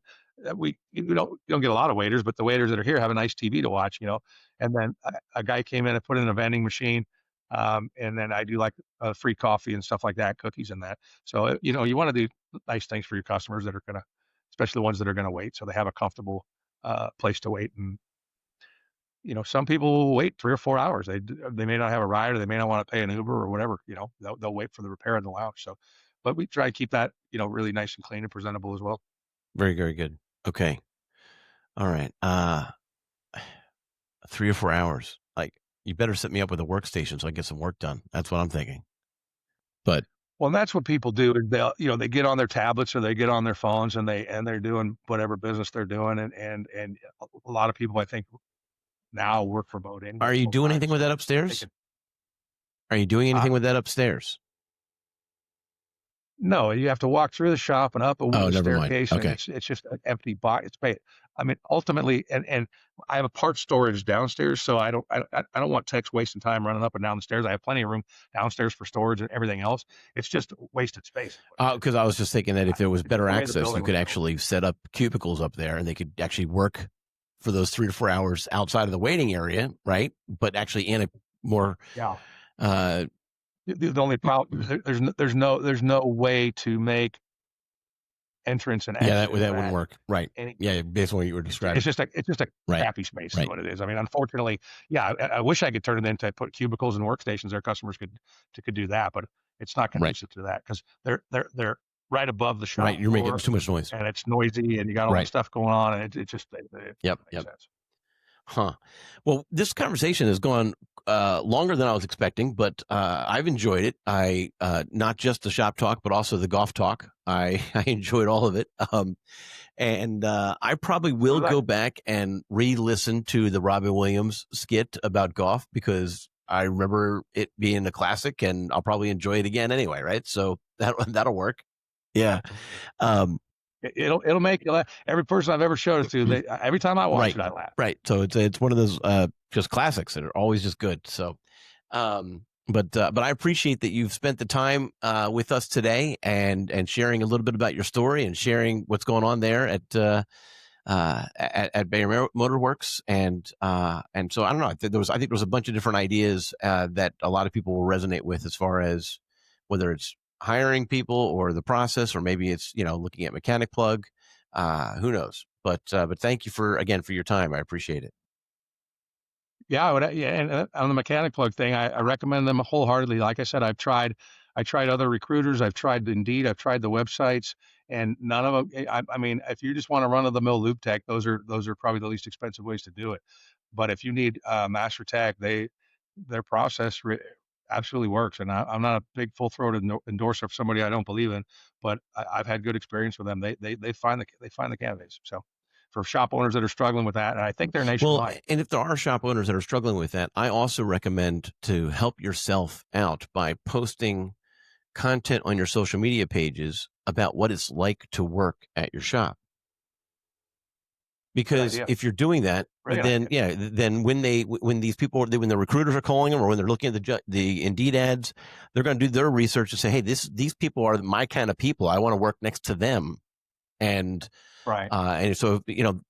We don't get a lot of waiters, but the waiters that are here have a nice TV to watch. And then a guy came in and put in a vending machine, and then I do like free coffee and stuff like that, cookies and that. So you want to do nice things for your customers that are gonna, especially the ones that are gonna wait, so they have a comfortable place to wait. And some people will wait 3 or 4 hours. They may not have a ride, or they may not want to pay an Uber or whatever. They'll wait for the repair in the lounge. So, but we try to keep that really nice and clean and presentable as well. Very, very good. Okay. All right. 3 or 4 hours. Like, you better set me up with a workstation so I get some work done. That's what I'm thinking. But well, and that's what people do. They get on their tablets or they get on their phones and they're doing whatever business they're doing. And a lot of people, I think, now work remote anyway. Are you doing anything with that upstairs? Are you doing anything with that upstairs? No, you have to walk through the shop and up a wooden staircase. Okay. And it's just an empty box. I mean, ultimately, and I have a part storage downstairs, so I don't want techs wasting time running up and down the stairs. I have plenty of room downstairs for storage and everything else. It's just wasted space. Because I was just thinking that if there was better access, you could actually set up cubicles up there, and they could actually work for those 3 to 4 hours outside of the waiting area, right? But actually in a more the only problem, there's no way to make entrance and exit. Yeah, that wouldn't work. Right. Yeah, based on what you were describing. It's just a crappy space is what it is. I mean, unfortunately, I wish I could turn it into put cubicles and workstations. Our customers could do that, but it's not conducive to that because they're right above the shop. Right, you're making too much noise, and it's noisy, and you got all that stuff going on, and it just yep. sense. Huh. Well, this conversation has gone longer than I was expecting, but I've enjoyed it. I not just the shop talk, but also the golf talk. I enjoyed all of it. And I probably will go back and re-listen to the Robin Williams skit about golf because I remember it being a classic, and I'll probably enjoy it again anyway. Right? So that'll work. Yeah. It'll make every person I've ever showed it to. Every time I watch it, I laugh. Right. So it's one of those just classics that are always just good. So, but I appreciate that you've spent the time with us today and sharing a little bit about your story and sharing what's going on there at Bayer Motor Works. And so I don't know. I think there was a bunch of different ideas that a lot of people will resonate with as far as whether it's hiring people or the process, or maybe it's, looking at Mechanic Plug, who knows, but thank you for your time. I appreciate it. Yeah, I would. Yeah. And on the Mechanic Plug thing, I recommend them wholeheartedly. Like I said, I tried other recruiters. I've tried Indeed. I've tried the websites, and none of them. I mean, if you just want to run of the mill lube tech, those are probably the least expensive ways to do it. But if you need master tech, their process absolutely works. And I'm not a big full-throated endorser of somebody I don't believe in, but I've had good experience with them. They find the candidates. So for shop owners that are struggling with that, and I think they're nationwide. Well, and if there are shop owners that are struggling with that, I also recommend to help yourself out by posting content on your social media pages about what it's like to work at your shop. Because if you're doing that, then when these people, when the recruiters are calling them, or when they're looking at the Indeed ads, they're going to do their research and say, hey, these people are my kind of people. I want to work next to them. And Right. and so,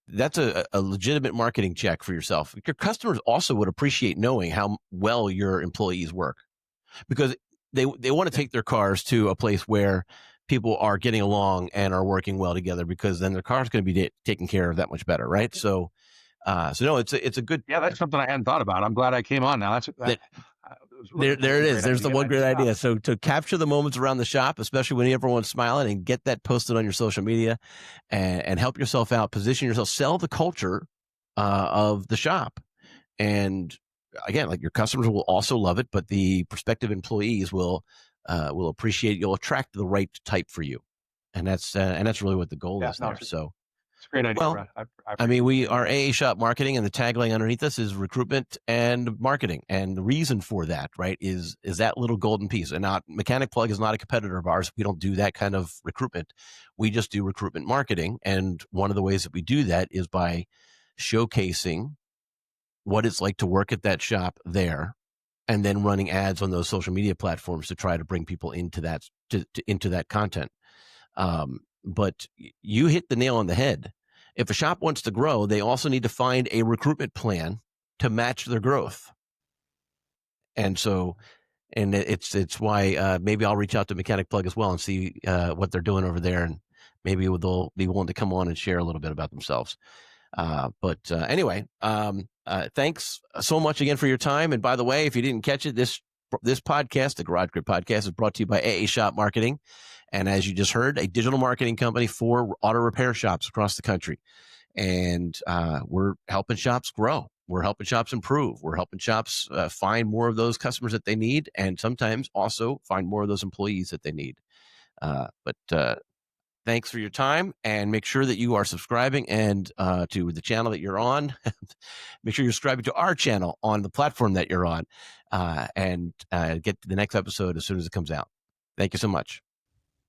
that's a legitimate marketing check for yourself. Your customers also would appreciate knowing how well your employees work, because they want to Yeah. take their cars to a place where people are getting along and are working well together, because then their car's going to be taken care of that much better, right? So, no, it's a good. Yeah, that's something I hadn't thought about. I'm glad I came on now. That, It was there it a is. great There's the idea. one I just great stopped. idea. So to capture the moments around the shop, especially when everyone's smiling, and get that posted on your social media, and help yourself out, position yourself, sell the culture of the shop. And again, like, your customers will also love it, but the prospective employees will appreciate. You'll attract the right type for you, and that's really what the goal Yeah, is no, there. So, it's a great idea, well, Brad. I I mean, appreciate you we doing are that. AA Shop Marketing, and the tagline underneath us is recruitment and marketing. And the reason for that, right, is that little golden piece. And not Mechanic Plug is not a competitor of ours. We don't do that kind of recruitment. We just do recruitment marketing. And one of the ways that we do that is by showcasing what it's like to work at that shop there, and then running ads on those social media platforms to try to bring people into that into that content. But you hit the nail on the head. If a shop wants to grow, they also need to find a recruitment plan to match their growth. And so, and it's why maybe I'll reach out to Mechanic Plug as well and see what they're doing over there, and maybe they'll be willing to come on and share a little bit about themselves. But anyway, thanks so much again for your time. And by the way, if you didn't catch it, this podcast, the Garage Grid Podcast, is brought to you by AA Shop Marketing. And as you just heard, a digital marketing company for auto repair shops across the country. And we're helping shops grow. We're helping shops improve. We're helping shops find more of those customers that they need, and sometimes also find more of those employees that they need. But thanks for your time, and make sure that you are subscribing and to the channel that you're on. Make sure you're subscribing to our channel on the platform that you're on, and get to the next episode as soon as it comes out. Thank you so much.